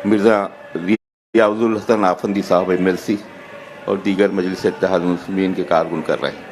मिर्ज़ा रियाजुल हसन आफंदी साहब MLC और दीगर मजलिस इत्तेहाद मुस्लिमीन के कारकुन कर रहे हैं।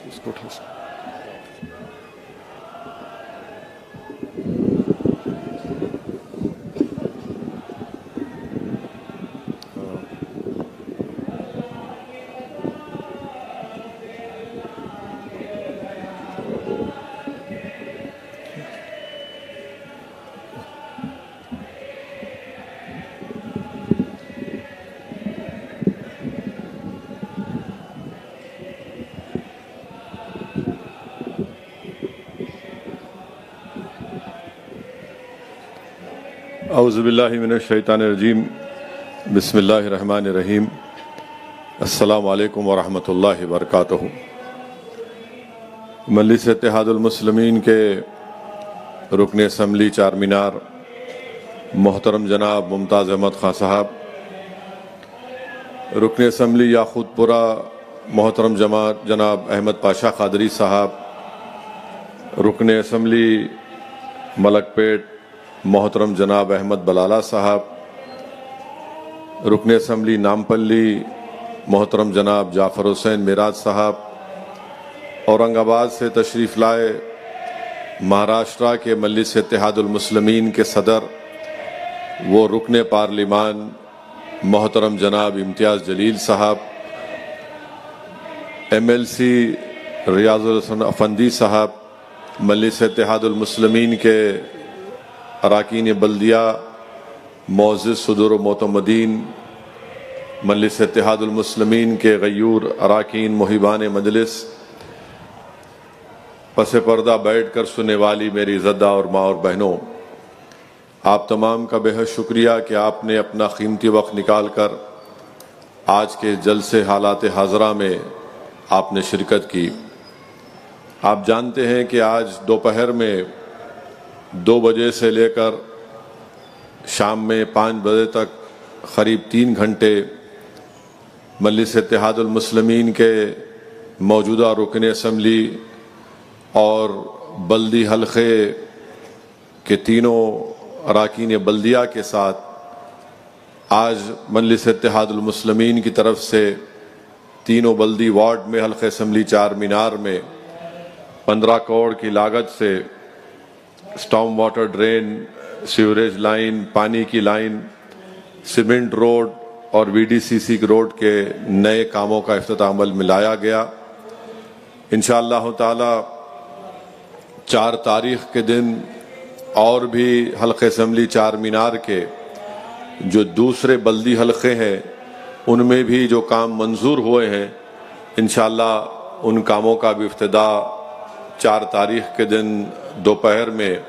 इसको उठा औज़ुबिल्लाहि मिनश्शैतानिर्रजीम बिस्मिल्लाहिर्रहमानिर्रहीम अस्सलामु अलैकुम वरहमतुल्लाहि वबरकातुहू। मजलिस इत्तेहादुल मुस्लिमीन के रुकन असम्बली चारमीनार मोहतरम जनाब मुमताज़ अहमद खां साहब, रुकन असम्बली याकूतपुरा मोहतरम जनाब अहमद पाशा कादरी साहब, रुकन असम्बली मलकपेट मोहतरम जनाब अहमद बलाला साहब, रुकन असम्बली नामपल्ली मोहतरम जनाब जाफ़र हुसैन मिराज साहब, औरंगाबाद से तशरीफ़ लाए महाराष्ट्र के मजलिस इत्तेहादुल मुस्लिमीन के सदर वो रुकन पार्लिमान मोहतरम जनाब इम्तियाज़ जलील साहब, MLC रियाजुल हसन आफंदी साहब, मजलिस इत्तेहादुल मुस्लिमीन के अराकीन बल्दिया मोअज़्ज़िज़ सदर मोतमदीन, मजलिस इत्तेहादुल मुस्लिमीन के गयूर अराकीन मुहिबान मजलिस, पसे पर्दा बैठ कर सुनने वाली मेरी ज़द्दा और माँ और बहनों, आप तमाम का बेहद शुक्रिया कि आपने अपना कीमती वक्त निकाल कर आज के जलसे हालात हाज़रा में आपने शिरकत की। आप जानते हैं कि आज दोपहर में 2 बजे से लेकर शाम में 5 बजे तक करीब 3 घंटे मजलिस इत्तेहादुल मुस्लिमीन के मौजूदा रुकन असम्बली और बल्दी हल्के के तीनों अराकीन बल्दिया के साथ आज मजलिस इत्तेहादुल मुस्लिमीन की तरफ से तीनों बल्दी वार्ड में हल्के असम्बली चारमीनार में 15 करोड़ की लागत से storm water drain, sewerage line, पानी की लाइन, सीमेंट रोड और VDCC रोड के नए कामों का इफ्तिताम में लाया गया। इंशाअल्लाह ताला 4 तारीख के दिन और भी हल्के असम्बली चारमीनार के जो दूसरे बल्दी हल्के हैं उनमें भी जो काम मंजूर हुए हैं, इंशाअल्लाह उन कामों का भी इफ्तिदा 4 तारीख के दिन दोपहर में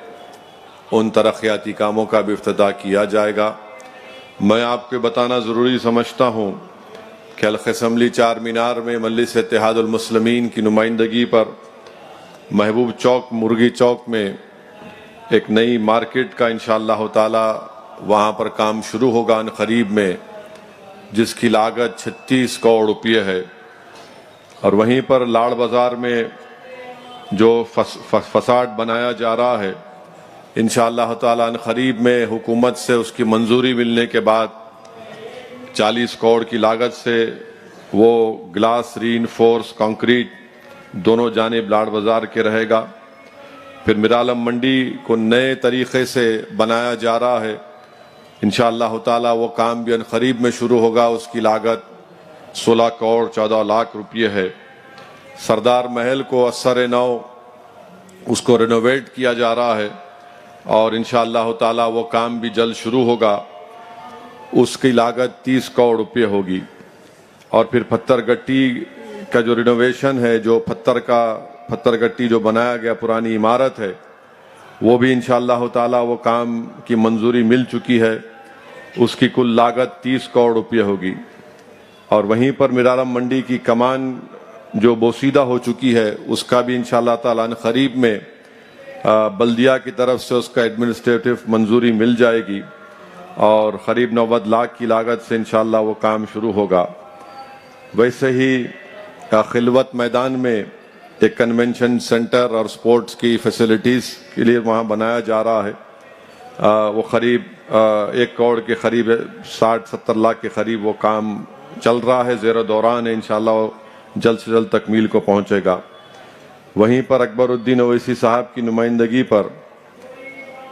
उन तरक्याती कामों का भी इफ्तिदा किया जाएगा। मैं आपको बताना ज़रूरी समझता हूँ कि हल्के असम्बली चारमीनार में मजलिस इत्तेहादुल मुस्लिमीन की नुमाइंदगी पर महबूब चौक, मुर्गी चौक में एक नई मार्केट का इंशाअल्लाह ताला वहाँ पर काम शुरू होगा करीब में, जिसकी लागत 36 करोड़ रुपये है। और वहीं पर लाड़ बाज़ार में जो फसाड बनाया जा रहा है, इंशाअल्लाह ताला करीब में हुकूमत से उसकी मंजूरी मिलने के बाद 40 करोड़ की लागत से वो ग्लास रीइंफोर्स कंक्रीट दोनों जानिब लाड़ बाज़ार के रहेगा। फिर मिरालम मंडी को नए तरीक़े से बनाया जा रहा है, इंशाअल्लाह ताला वो काम भी करीब में शुरू होगा। उसकी लागत 16 करोड़ 14 लाख रुपये है। सरदार महल को असर नौ उसको रिनोवेट किया जा रहा है और इंशाअल्लाह ताला वो काम भी जल्द शुरू होगा। उसकी लागत 30 करोड़ रुपये होगी। और फिर पत्थरगट्टी का जो रिनोवेशन है, जो पत्थर गट्टी जो बनाया गया पुरानी इमारत है, वो भी इंशाअल्लाह ताला वो काम की मंजूरी मिल चुकी है। उसकी कुल लागत 30 करोड़ रुपये होगी। और वहीं पर मिरालम मंडी की कमान जो बोसीदा हो चुकी है, उसका भी इंशाअल्लाह ताला करीब में बल्दिया की तरफ से उसका एडमिनिस्ट्रेटिव मंजूरी मिल जाएगी और करीब 90 लाख की लागत से इंशाअल्लाह वो काम शुरू होगा। वैसे ही खिलवत मैदान में एक कन्वेंशन सेंटर और स्पोर्ट्स की फैसिलिटीज़ के लिए वहाँ बनाया जा रहा है। वो करीब 1 करोड़ के करीब 60-70 लाख के करीब वो काम चल रहा है, ज़ेर दौरान है, इंशाअल्लाह जल्द से जल्द तकमील को पहुँचेगा। वहीं पर अकबरुद्दीन ओवैसी साहब की नुमाइंदगी पर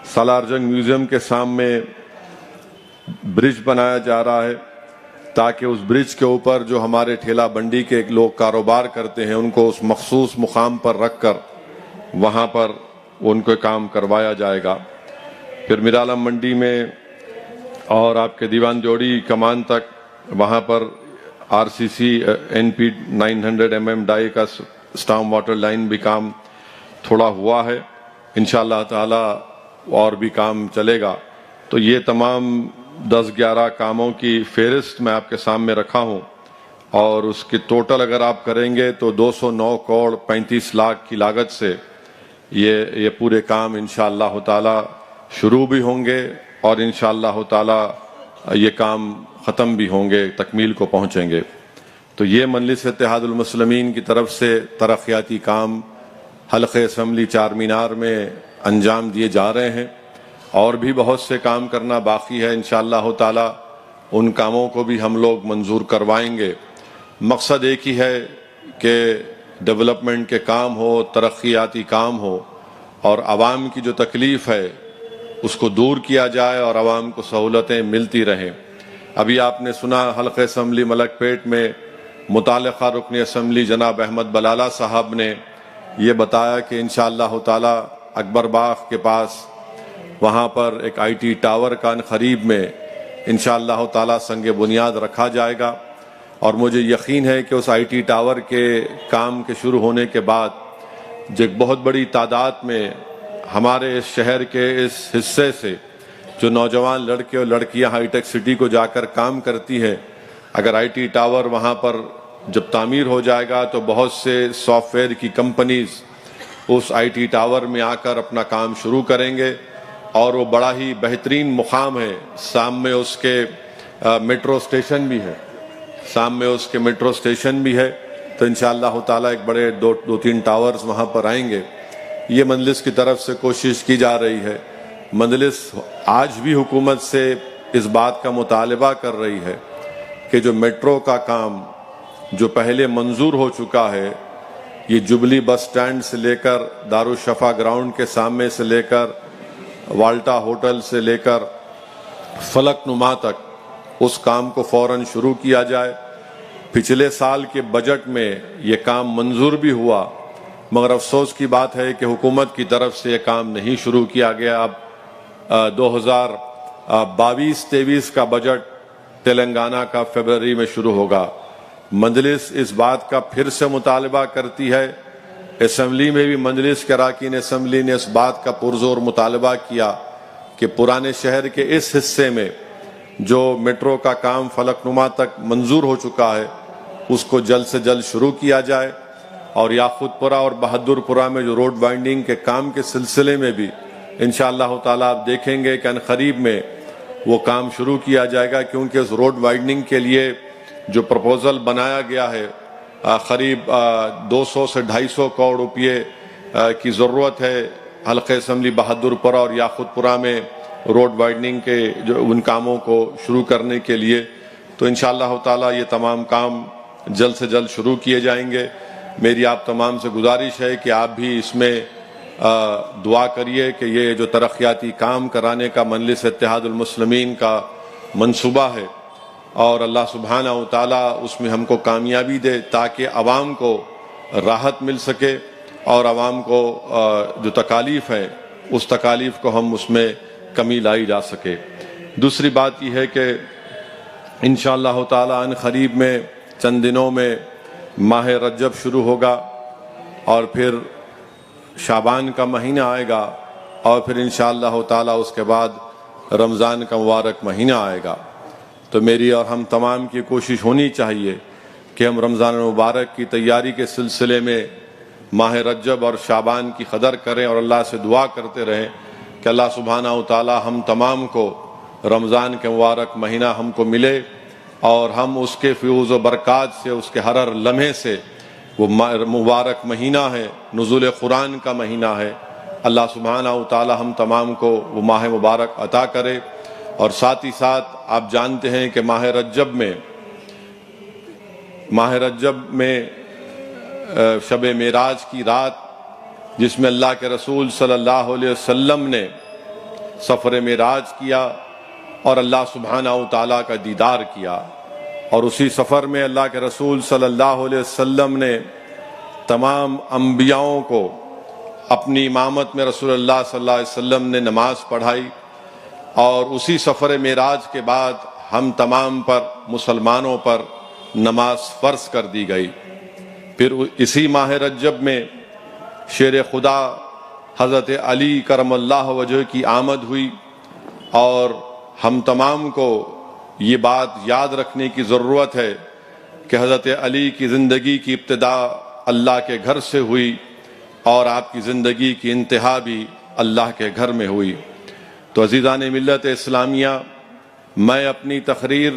सालारजंग म्यूज़ियम के सामने ब्रिज बनाया जा रहा है, ताकि उस ब्रिज के ऊपर जो हमारे ठेला बंडी के लोग कारोबार करते हैं, उनको उस मखसूस मुकाम पर रखकर वहाँ पर उनको काम करवाया जाएगा। फिर मिरालम मंडी में और आपके दीवान जोड़ी कमान तक वहाँ पर RCC NP 900 mm डाई का स्टाम वाटर लाइन भी काम थोड़ा हुआ है, इंशाअल्लाह ताला और भी काम चलेगा। तो ये तमाम 10-11 कामों की फेहरिस्त मैं आपके सामने रखा हूँ और उसकी टोटल अगर आप करेंगे तो 209 करोड़ 35 लाख की लागत से ये पूरे काम इंशाअल्लाह ताला शुरू भी होंगे और इंशाअल्लाह ताला ये काम ख़त्म भी होंगे, तकमील को पहुँचेंगे। तो ये मजलिस इत्तेहादुल मुस्लिमीन की तरफ से तरक्याती काम हल्क़े असम्बली चार मीनार में अंजाम दिए जा रहे हैं और भी बहुत से काम करना बाकी है। इंशाअल्लाह ताला उन कामों को भी हम लोग मंजूर करवाएंगे। मकसद एक ही है कि डेवलपमेंट के काम हो, तरक्याती काम हो और आवाम की जो तकलीफ़ है उसको दूर किया जाए और आवाम को सहूलतें मिलती रहें। अभी आपने सुना हल्क़े असम्बली मलकपेट में मुतालिका रुकन असम्बली जनाब अहमद बलाला साहब ने ये बताया कि इंशाअल्लाह ताला अकबर बाग के पास वहाँ पर एक IT टावर का करीब में इंशाअल्लाह ताला संगे बुनियाद रखा जाएगा और मुझे यकीन है कि उस IT टावर के काम के शुरू होने के बाद जो एक बहुत बड़ी तादाद में हमारे इस शहर के इस हिस्से से जो नौजवान लड़के और लड़कियां हाईटेक सिटी को जाकर काम करती है, अगर IT टावर वहाँ पर जब तामीर हो जाएगा तो बहुत से सॉफ्टवेयर की कंपनीज उस IT टावर में आकर अपना काम शुरू करेंगे और वो बड़ा ही बेहतरीन मुकाम है। सामने उसके मेट्रो स्टेशन भी है, सामने उसके मेट्रो स्टेशन भी है। तो इंशाअल्लाह ताला एक बड़े 2-3 टावर्स वहाँ पर आएंगे। ये मजलिस की तरफ से कोशिश की जा रही है। मजलिस आज भी हुकूमत से इस बात का मुतालबा कर रही है कि जो मेट्रो का काम जो पहले मंजूर हो चुका है, ये जुबली बस स्टैंड से लेकर दारुशफा ग्राउंड के सामने से लेकर वाल्टा होटल से लेकर फलकनुमा तक उस काम को फौरन शुरू किया जाए। पिछले साल के बजट में ये काम मंजूर भी हुआ, मगर अफसोस की बात है कि हुकूमत की तरफ से ये काम नहीं शुरू किया गया। अब 2022-23 का बजट तेलंगाना का फरवरी में शुरू होगा। मजलिस इस बात का फिर से मुतालबा करती है, असम्बली में भी मजलिस के अरकान असम्बली ने इस बात का पुरजोर मुतालबा किया कि पुराने शहर के इस हिस्से में जो मेट्रो का काम फलकनुमा तक मंजूर हो चुका है उसको जल्द से जल्द शुरू किया जाए और याकूतपुरा और बहादुरपुरा में जो रोड वाइंडिंग के काम के सिलसिले में भी इंशाअल्लाह ताला आप देखेंगे कि अनकरीब में वो काम शुरू किया जाएगा, क्योंकि उस रोड वाइडनिंग के लिए जो प्रपोजल बनाया गया है करीब 200 से 250 करोड़ रुपये की ज़रूरत है हल्क़े असम्बली बहादुरपुरा और याकूतपुरा में रोड वाइडनिंग के जो उन कामों को शुरू करने के लिए। तो इंशाअल्लाह ताला ये तमाम काम जल्द से जल्द शुरू किए जाएंगे। मेरी आप तमाम से गुजारिश है कि आप भी इसमें दुआ करिए कि ये जो तरक्याती काम कराने का मजलिस इत्तेहादुल मुस्लिमीन का मंसूबा है और अल्लाह सुब्हानहू व तआला उसमें हमको कामयाबी दे, ताकि आवाम को राहत मिल सके और आवाम को जो तकालीफ है उस तकालीफ को हम उसमें कमी लाई जा सके। दूसरी बात यह है कि इंशाअल्लाह ताला अन क़रीब में चंद दिनों में माह रजब शुरू होगा और फिर शाबान का महीना आएगा और फिर इंशाअल्लाह ताला उसके बाद रमज़ान का मुबारक महीना आएगा। तो मेरी और हम तमाम की कोशिश होनी चाहिए कि हम रमज़ान मुबारक की तैयारी के सिलसिले में माह रजब और शाबान की कदर करें और अल्लाह से दुआ करते रहें कि अल्लाह सुब्हानहू तआला हम तमाम को रमज़ान के मुबारक महीना हमको मिले और हम उसके फ़यूज़ व बरक़ात से, उसके हर लम्हे से, वो मुबारक महीना है, नुज़ूल कुरान का महीना है, अल्लाह सुब्हानहू तआला हम तमाम को वो माह मुबारक अता करे। और साथ ही साथ आप जानते हैं कि माह रजब में शब मेराज की रात, जिसमें अल्लाह के रसूल सल्लल्लाहु अलैहि वसल्लम ने सफ़र मेराज किया और अल्लाह सुब्हानहू तआला का दीदार किया, और उसी सफ़र में अल्लाह के रसूल सल्लल्लाहु अलैहि वसल्लम ने तमाम अम्बियाओं को अपनी इमामत में रसूलुल्लाह सल्लल्लाहु अलैहि वसल्लम ने नमाज पढ़ाई। और उसी सफ़र मेराज के बाद हम तमाम पर, मुसलमानों पर नमाज फ़र्ज कर दी गई। फिर इसी माह रजब में शेर खुदा हज़रत अली करमल्लाहु वजह की आमद हुई, और हम तमाम को ये बात याद रखने की ज़रूरत है कि हज़रत अली की ज़िंदगी की इब्तिदा अल्लाह के घर से हुई और आपकी ज़िंदगी की इंतहा भी अल्लाह के घर में हुई। तो अज़ीज़ान मिल्लत इस्लामिया, मैं अपनी तकरीर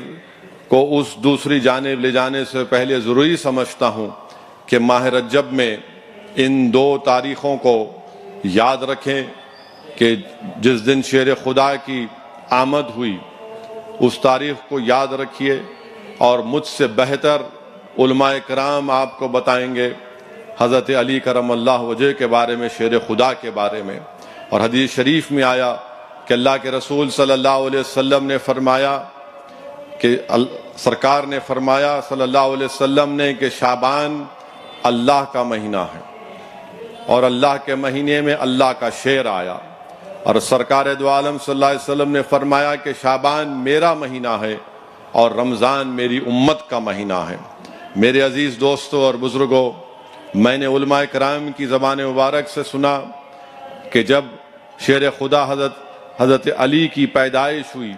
को उस दूसरी जानिब ले जाने से पहले ज़रूरी समझता हूँ कि माह रजब में इन दो तारीख़ों को याद रखें कि जिस दिन शेर खुदा की आमद हुई उस तारीख़ को याद रखिए, और मुझसे बेहतर उलमाए कराम आपको बताएंगे हज़रत अली करमल्लाहु वजह के बारे में, शेर खुदा के बारे में। और हदीस शरीफ में आया कि अल्लाह के रसूल सल्लल्लाहु अलैहि वसल्लम ने फरमाया कि सरकार ने फरमाया सल्लल्लाहु अलैहि वसल्लम ने कि शाबान अल्लाह का महीना है, और अल्लाह के महीने में अल्लाह का शेर आया। और सरकार दो आलम सल्लल्लाहु अलैहि वसल्लम ने फरमाया कि शाबान मेरा महीना है और रमज़ान मेरी उम्मत का महीना है। मेरे अजीज़ दोस्तों और बुज़ुर्गों, मैंने उलमाए कराम की ज़बान मुबारक से सुना कि जब शेर खुदा हज़रत अली की पैदाइश हुई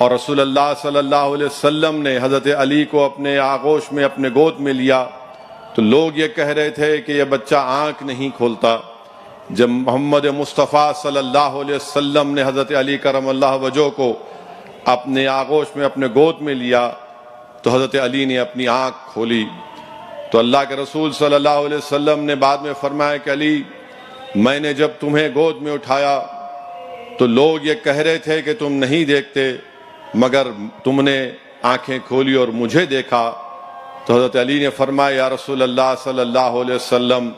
और रसूलुल्लाह सल्लल्लाहु अलैहि वसल्लम ने हज़रत अली को अपने आगोश में, अपने गोद में लिया, तो लोग ये कह रहे थे कि यह बच्चा आँख नहीं खोलता। जब मोहम्मद मुस्तफ़ा सल्लल्लाहु अलैहि वसल्लम ने हज़रत अली करमल्लाहु वजह को अपने आगोश में, अपने गोद में लिया, तो हज़रत अली ने अपनी आँख खोली। तो अल्लाह के रसूल सल्लल्लाहु अलैहि वसल्लम ने बाद में फरमाया कि अली, मैंने जब तुम्हें गोद में उठाया तो लोग ये कह रहे थे कि तुम नहीं देखते, मगर तुमने आंखें खोली और मुझे देखा। तो हज़रत अली ने फरमाया, या रसूल अल्लाह सल्लल्लाहु अलैहि वसल्लम,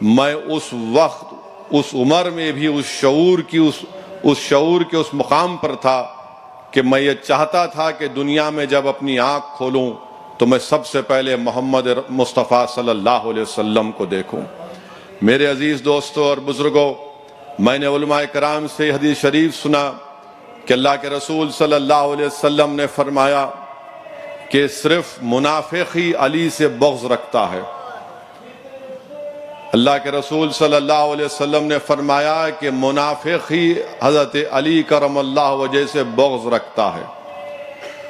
मैं उस वक्त, उस उम्र में भी उस शऊर के उस मुकाम पर था कि मैं ये चाहता था कि दुनिया में जब अपनी आँख खोलूं तो मैं सबसे पहले मोहम्मद मुस्तफ़ा सल्लल्लाहु अलैहि वसल्लम को देखूं। मेरे अजीज़ दोस्तों और बुज़ुर्गों, मैंने उलमाए कराम से हदीस शरीफ सुना कि अल्लाह के रसूल सल्लल्लाहु अलैहि वसल्लम ने फरमाया कि सिर्फ मुनाफिक ही अली से बग़्ज़ रखता है। अल्लाह के रसूल सल्लल्लाहु अलैहि वसल्लम ने फरमाया कि मुनाफिक ही हज़रत अली करमल्लाहु वजह से बग़्ज़ रखता है।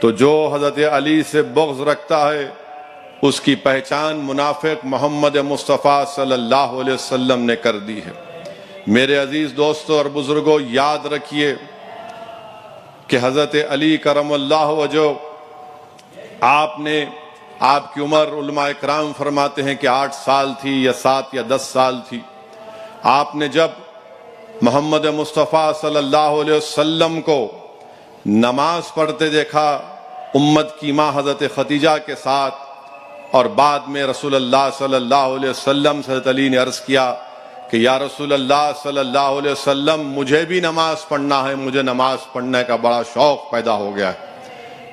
तो जो हज़रत अली से बग़्ज़ रखता है उसकी पहचान मुनाफिक मोहम्मद मुस्तफ़ा सल्लल्लाहु अलैहि वसल्लम ने कर दी है। मेरे अजीज़ दोस्तों और बुज़ुर्गों, याद रखिए कि हज़रत अली करमल्लाहु वजह, आपकी उम्र उलमाए कराम फरमाते हैं कि 8 साल थी या 7 या 10 साल थी। आपने जब मोहम्मद मुस्तफ़ा सल्लल्लाहु अलैहि वसल्लम को नमाज पढ़ते देखा उम्मत की माँ हज़रत खदीजा के साथ, और बाद में रसूलुल्लाह सल्लल्लाहु अलैहि वसल्लम से हज़रत अली ने अर्ज़ किया कि या रसूलुल्लाह सल्लल्लाहु अलैहि वसल्लम, मुझे भी नमाज पढ़ना है, मुझे नमाज पढ़ने का बड़ा शौक़ पैदा हो गया है।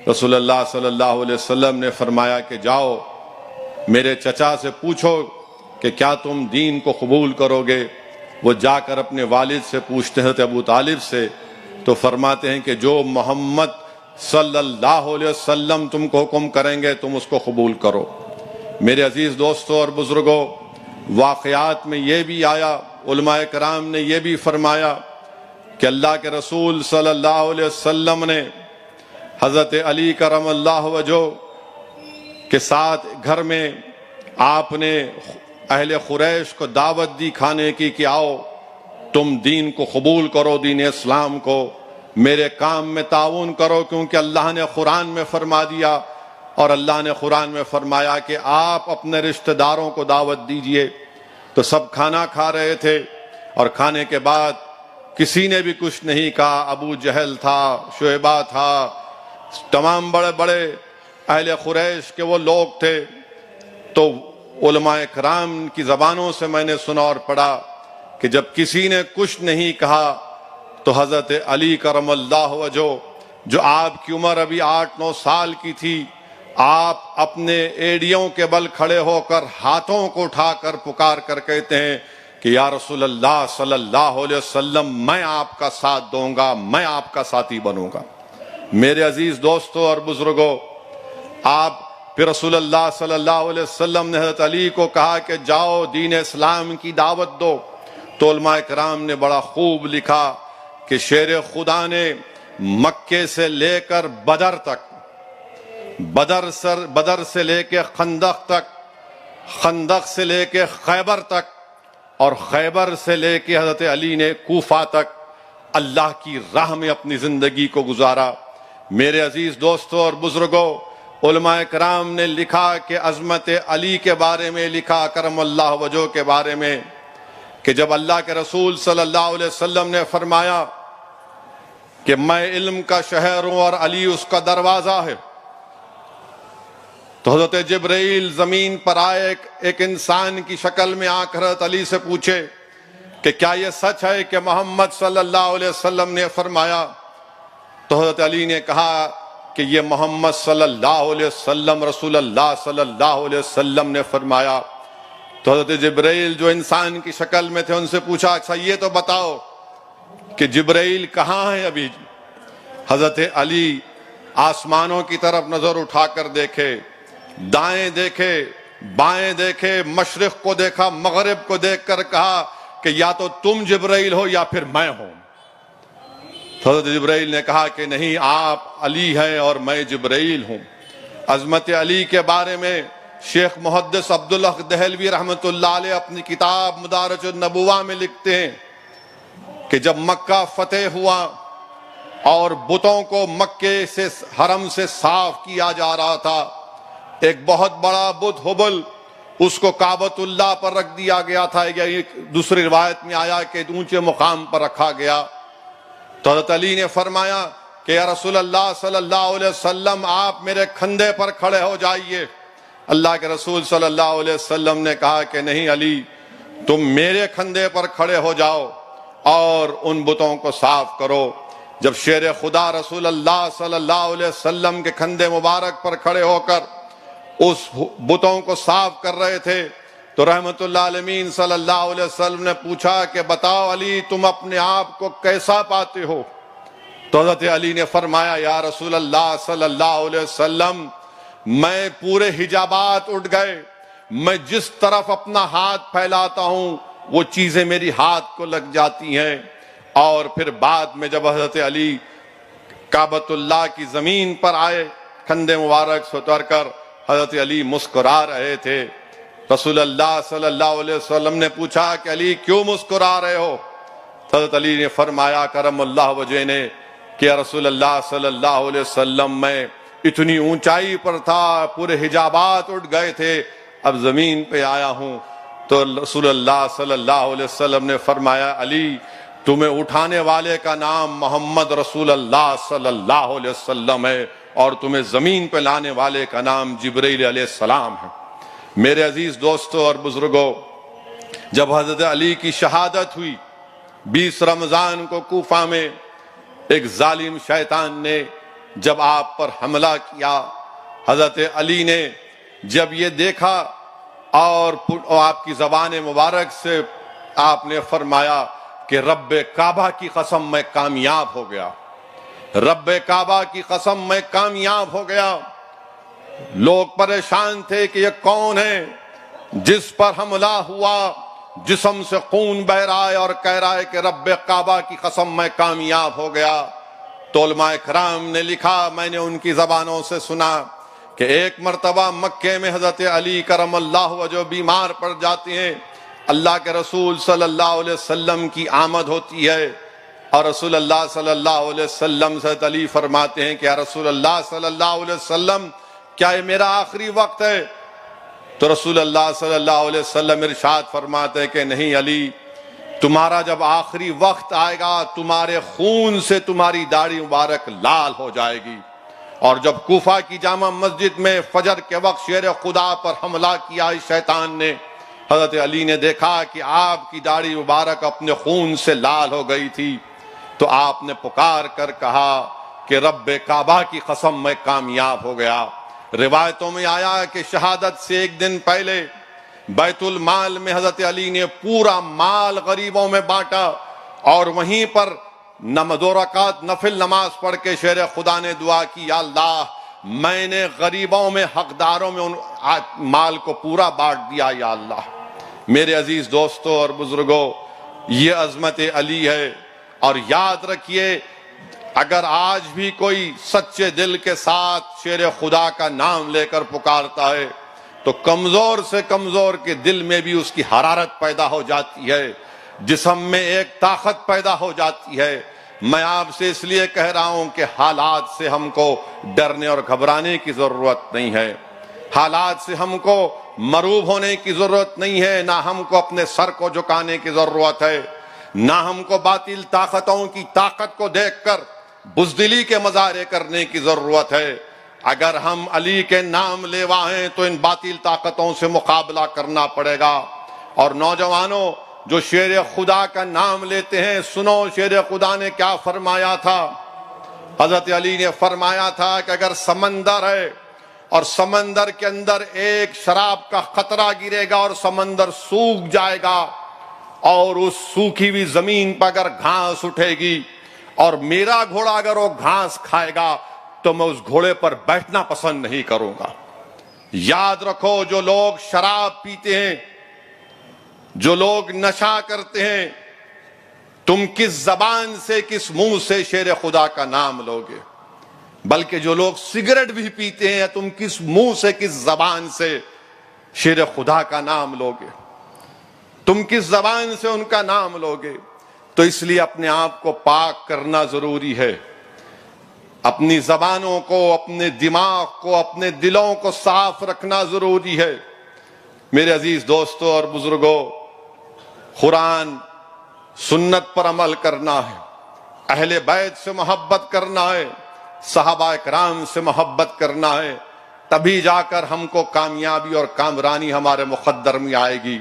रसूलुल्लाह सल्लल्लाहु अलैहि वसल्लम ने फरमाया कि जाओ मेरे चचा से पूछो कि क्या तुम दीन को कबूल करोगे। वो जाकर अपने वालिद से पूछते हैं, अबू तालिब से, तो फरमाते हैं कि जो मोहम्मद सल्लल्लाहु अलैहि वसल्लम तुमको हुक्म करेंगे तुम उसको कबूल करो। मेरे अजीज दोस्तों और बुजुर्गों, वाक़यात में ये भी आया, उलमाए कराम ने यह भी फरमाया कि अल्लाह के रसूल सल्लल्लाहु अलैहि वसल्लम ने हज़रत अली करमल्लाहु वजहो के साथ घर में आपने अहले खुरैश को दावत दी खाने की कि आओ तुम दीन को कबूल करो, दीन इस्लाम को, मेरे काम में ताउन करो, क्योंकि अल्लाह ने कुरान में फरमा दिया और अल्लाह ने कुरान में फरमाया कि आप अपने रिश्तेदारों को दावत दीजिए। तो सब खाना खा रहे थे और खाने के बाद किसी ने भी कुछ नहीं कहा। अबू जहल था, शुएबा था, तमाम बड़े बड़े अहले कुरैश के वो लोग थे। तो उलमाए कराम की ज़बानों से मैंने सुना और पढ़ा कि जब किसी ने कुछ नहीं कहा तो हज़रत अली करमल्लाहु वजहो, जो आपकी उम्र अभी 8-9 साल की थी, आप अपने एड़ियों के बल खड़े होकर हाथों को उठाकर पुकार कर कहते हैं कि या रसूल अल्लाह सल्लल्लाहु अलैहि वसल्लम, मैं आपका साथ दूंगा, मैं आपका साथी बनूंगा। मेरे अजीज दोस्तों और बुजुर्गों, आप फिर रसूल अल्लाह सल्लल्लाहु अलैहि वसल्लम ने हज़रत अली को कहा कि जाओ दीन इस्लाम की दावत दो। तो उलमाए कराम ने बड़ा खूब लिखा कि शेर खुदा ने मक्के से लेकर बदर तक, बदर से लेके खंदक तक, खंदक से लेके खैबर तक और खैबर से लेके हज़रत अली ने कूफा तक अल्लाह की राह में अपनी जिंदगी को गुजारा। मेरे अजीज दोस्तों और बुजुर्गों, उलमाए कराम ने लिखा कि अज़मत अली के बारे में लिखा, करमल्लाहु वजहो के बारे में, कि जब अल्लाह के रसूल सल्लल्लाहु अलैहि वसल्लम ने फरमाया कि मैं इल्म का शहर हूं और अली उसका दरवाजा है, तो हज़रत जिब्रील जमीन पर आए, एक इंसान की शक्ल में आकर हज़रत अली से पूछे कि क्या यह सच है कि मोहम्मद सल्लल्लाहु अलैहि वसल्लम ने फरमाया? तो हज़रत अली ने कहा कि ये मोहम्मद सल्लल्लाहु अलैहि वसल्लम, रसूल अल्लाह सल्लल्लाहु अलैहि वसल्लम ने फरमाया। तो हज़रत जिब्रील जो इंसान की शक्ल में थे उनसे पूछा, अच्छा ये तो बताओ कि जिब्रील कहाँ है अभी? हज़रत अली आसमानों की तरफ नजर उठाकर देखे, दाएं देखे, बाएं देखे, मशरिक को देखा, मगरिब को देखकर कहा कि या तो तुम जिब्रील हो या फिर मैं हूं। हज़रत जिब्रील ने कहा कि नहीं, आप अली हैं और मैं जिब्रील हूं। अज़मत अली के बारे में शेख मुहद्दिस अब्दुल हक दहलवी रहमतुल्लाह अलैह अपनी किताब मुदारिजुन नबुवा में लिखते हैं कि जब मक्का फतेह हुआ और बुतों को मक्के से, हरम से साफ किया जा रहा था, एक बहुत बड़ा बुत हुबल, उसको काबतुल्लाह पर रख दिया गया था। एक दूसरी रिवायत में आया कि ऊंचे मुकाम पर रखा गया। तो हज़रत अली ने फरमाया कि या रसूल अल्लाह सल्लल्लाहु अलैहि वसल्लम, आप मेरे कंधे पर खड़े हो जाइए। अल्लाह के रसूल सल्लल्लाहु अलैहि वसल्लम ने कहा कि नहीं अली, तुम मेरे कंधे पर खड़े हो जाओ और उन बुतों को साफ करो। जब शेर खुदा रसूल अल्लाह सल्लल्लाहु अलैहि वसल्लम के कंधे मुबारक पर खड़े होकर उस बुतों को साफ कर रहे थे तो रहमतुल्लाह अलमीन सल्लल्लाहु अलैहि वसल्लम ने पूछा कि बताओ अली, तुम अपने आप को कैसा पाते हो? तो हज़रत अली ने फरमाया, या रसूल अल्लाह सल्लल्लाहु अलैहि वसल्लम, मैं पूरे हिजाबात उठ गए, मैं जिस तरफ अपना हाथ फैलाता हूं वो चीजें मेरी हाथ को लग जाती हैं। और फिर बाद में जब हज़रत अली काबतुल्लाह की जमीन पर आए, कंधे मुबारक से उतर कर, हज़रत अली मुस्कुरा रहे थे। रसूल अल्लाह सल्लल्लाहु अलैहि वसल्लम ने पूछा कि अली क्यों मुस्कुरा रहे हो? हज़रत अली ने फरमाया करमल्लाहु वजहे ने कि या रसूल अल्लाह सल्लल्लाहु अलैहि वसल्लम, मैं इतनी ऊंचाई पर था, पूरे हिजाबात उठ गए थे, अब जमीन पे आया हूं। तो रसूल अल्लाह सल्लल्लाहु अलैहि वसल्लम ने फरमाया, अली तुम्हें उठाने वाले का नाम मोहम्मद रसूल अल्लाह सल्लल्लाहु अलैहि वसल्लम है और तुम्हें जमीन पे लाने वाले का नाम जिब्रील अलैहिस्सलाम है। मेरे अजीज दोस्तों और बुजुर्गों, जब हजरत अली की शहादत हुई 20 रमजान को कूफा में, एक जालिम शैतान ने जब आप पर हमला किया, हजरत अली ने जब ये देखा और आपकी ज़बान मुबारक से आपने फरमाया कि रब्बे काबा की कसम मैं कामयाब हो गया, रब्बे काबा की कसम मैं कामयाब हो गया। लोग परेशान थे कि ये कौन है जिस पर हमला हुआ, जिस्म से खून बह रहा है और कह रहा है कि रब्बे काबा की कसम मैं कामयाब हो गया। तो उलमाए कराम ने लिखा, मैंने उनकी जबानों से सुना कि एक मर्तबा मक्के में हजरत अली करमल्लाहु वजह बीमार पड़ जाते हैं। अल्लाह के रसूल सल्लल्लाहु अलैहि वसल्लम की आमद होती है और रसूल अल्लाह सल्लल्लाहु अलैहि वसल्लम से अली फरमाते हैं कि या रसूल अल्लाह सल्लल्लाहु अलैहि वसल्लम, क्या ये मेरा आखिरी वक्त है? तो रसूल अल्लाह सल्लल्लाहु अलैहि वसल्लम इरशाद फरमाते हैं कि नहीं अली, तुम्हारा जब आखिरी वक्त आएगा तुम्हारे खून से तुम्हारी दाढ़ी मुबारक लाल हो जाएगी। और जब कूफा की जामा मस्जिद में फजर के वक्त शेर खुदा पर हमला किया इस शैतान ने, हजरत अली ने देखा कि आपकी दाढ़ी मुबारक अपने खून से लाल हो गई थी। तो आपने पुकार कर कहा कि रब्बे काबा की कसम मैं कामयाब हो गया। रिवायतों में आया कि शहादत से एक दिन पहले बैतुल माल में हजरत अली ने पूरा माल गरीबों में बांटा और वहीं पर दो रकात नफिल नमाज पढ़ के शेर खुदा ने दुआ की, या अल्लाह मैंने गरीबों में हकदारों में उन माल को पूरा बांट दिया, या अल्लाह। मेरे अजीज दोस्तों और बुजुर्गों, ये अजमत अली है। और याद रखिए, अगर आज भी कोई सच्चे दिल के साथ शेर खुदा का नाम लेकर पुकारता है तो कमजोर से कमजोर के दिल में भी उसकी हरारत पैदा हो जाती है, जिस्म में एक ताकत पैदा हो जाती है। मैं आपसे इसलिए कह रहा हूं कि हालात से हमको डरने और घबराने की जरूरत नहीं है, हालात से हमको मरूब होने की जरूरत नहीं है, ना हमको अपने सर को झुकाने की जरूरत है, ना हमको बातिल ताकतों की ताकत को देखकर बुज़दिली के मजारे करने की जरूरत है। अगर हम अली के नाम लेवा हैं तो इन बातिल ताकतों से मुकाबला करना पड़ेगा। और नौजवानों जो शेर खुदा का नाम लेते हैं, सुनो शेर खुदा ने क्या फरमाया था। हजरत अली ने फरमाया था कि अगर समंदर है और समंदर के अंदर एक शराब का खतरा गिरेगा और समंदर सूख जाएगा और उस सूखी हुई जमीन पर अगर घास उठेगी और मेरा घोड़ा अगर वो घास खाएगा तो मैं उस घोड़े पर बैठना पसंद नहीं करूंगा। याद रखो, जो लोग शराब पीते हैं, जो लोग नशा करते हैं, तुम किस जबान से किस मुंह से शेर खुदा का नाम लोगे? बल्कि जो लोग सिगरेट भी पीते हैं, तुम किस मुंह से किस जबान से शेर खुदा का नाम लोगे? तुम किस जबान से उनका नाम लोगे? तो इसलिए अपने आप को पाक करना जरूरी है। अपनी जबानों को, अपने दिमाग को, अपने दिलों को साफ रखना जरूरी है। मेरे अजीज दोस्तों और बुजुर्गों, कुरान सुन्नत पर अमल करना है, अहले बैत से मोहब्बत करना है, सहाबा कराम से मोहब्बत करना है, तभी जाकर हमको कामयाबी और कामरानी हमारे मुकद्दर में आएगी।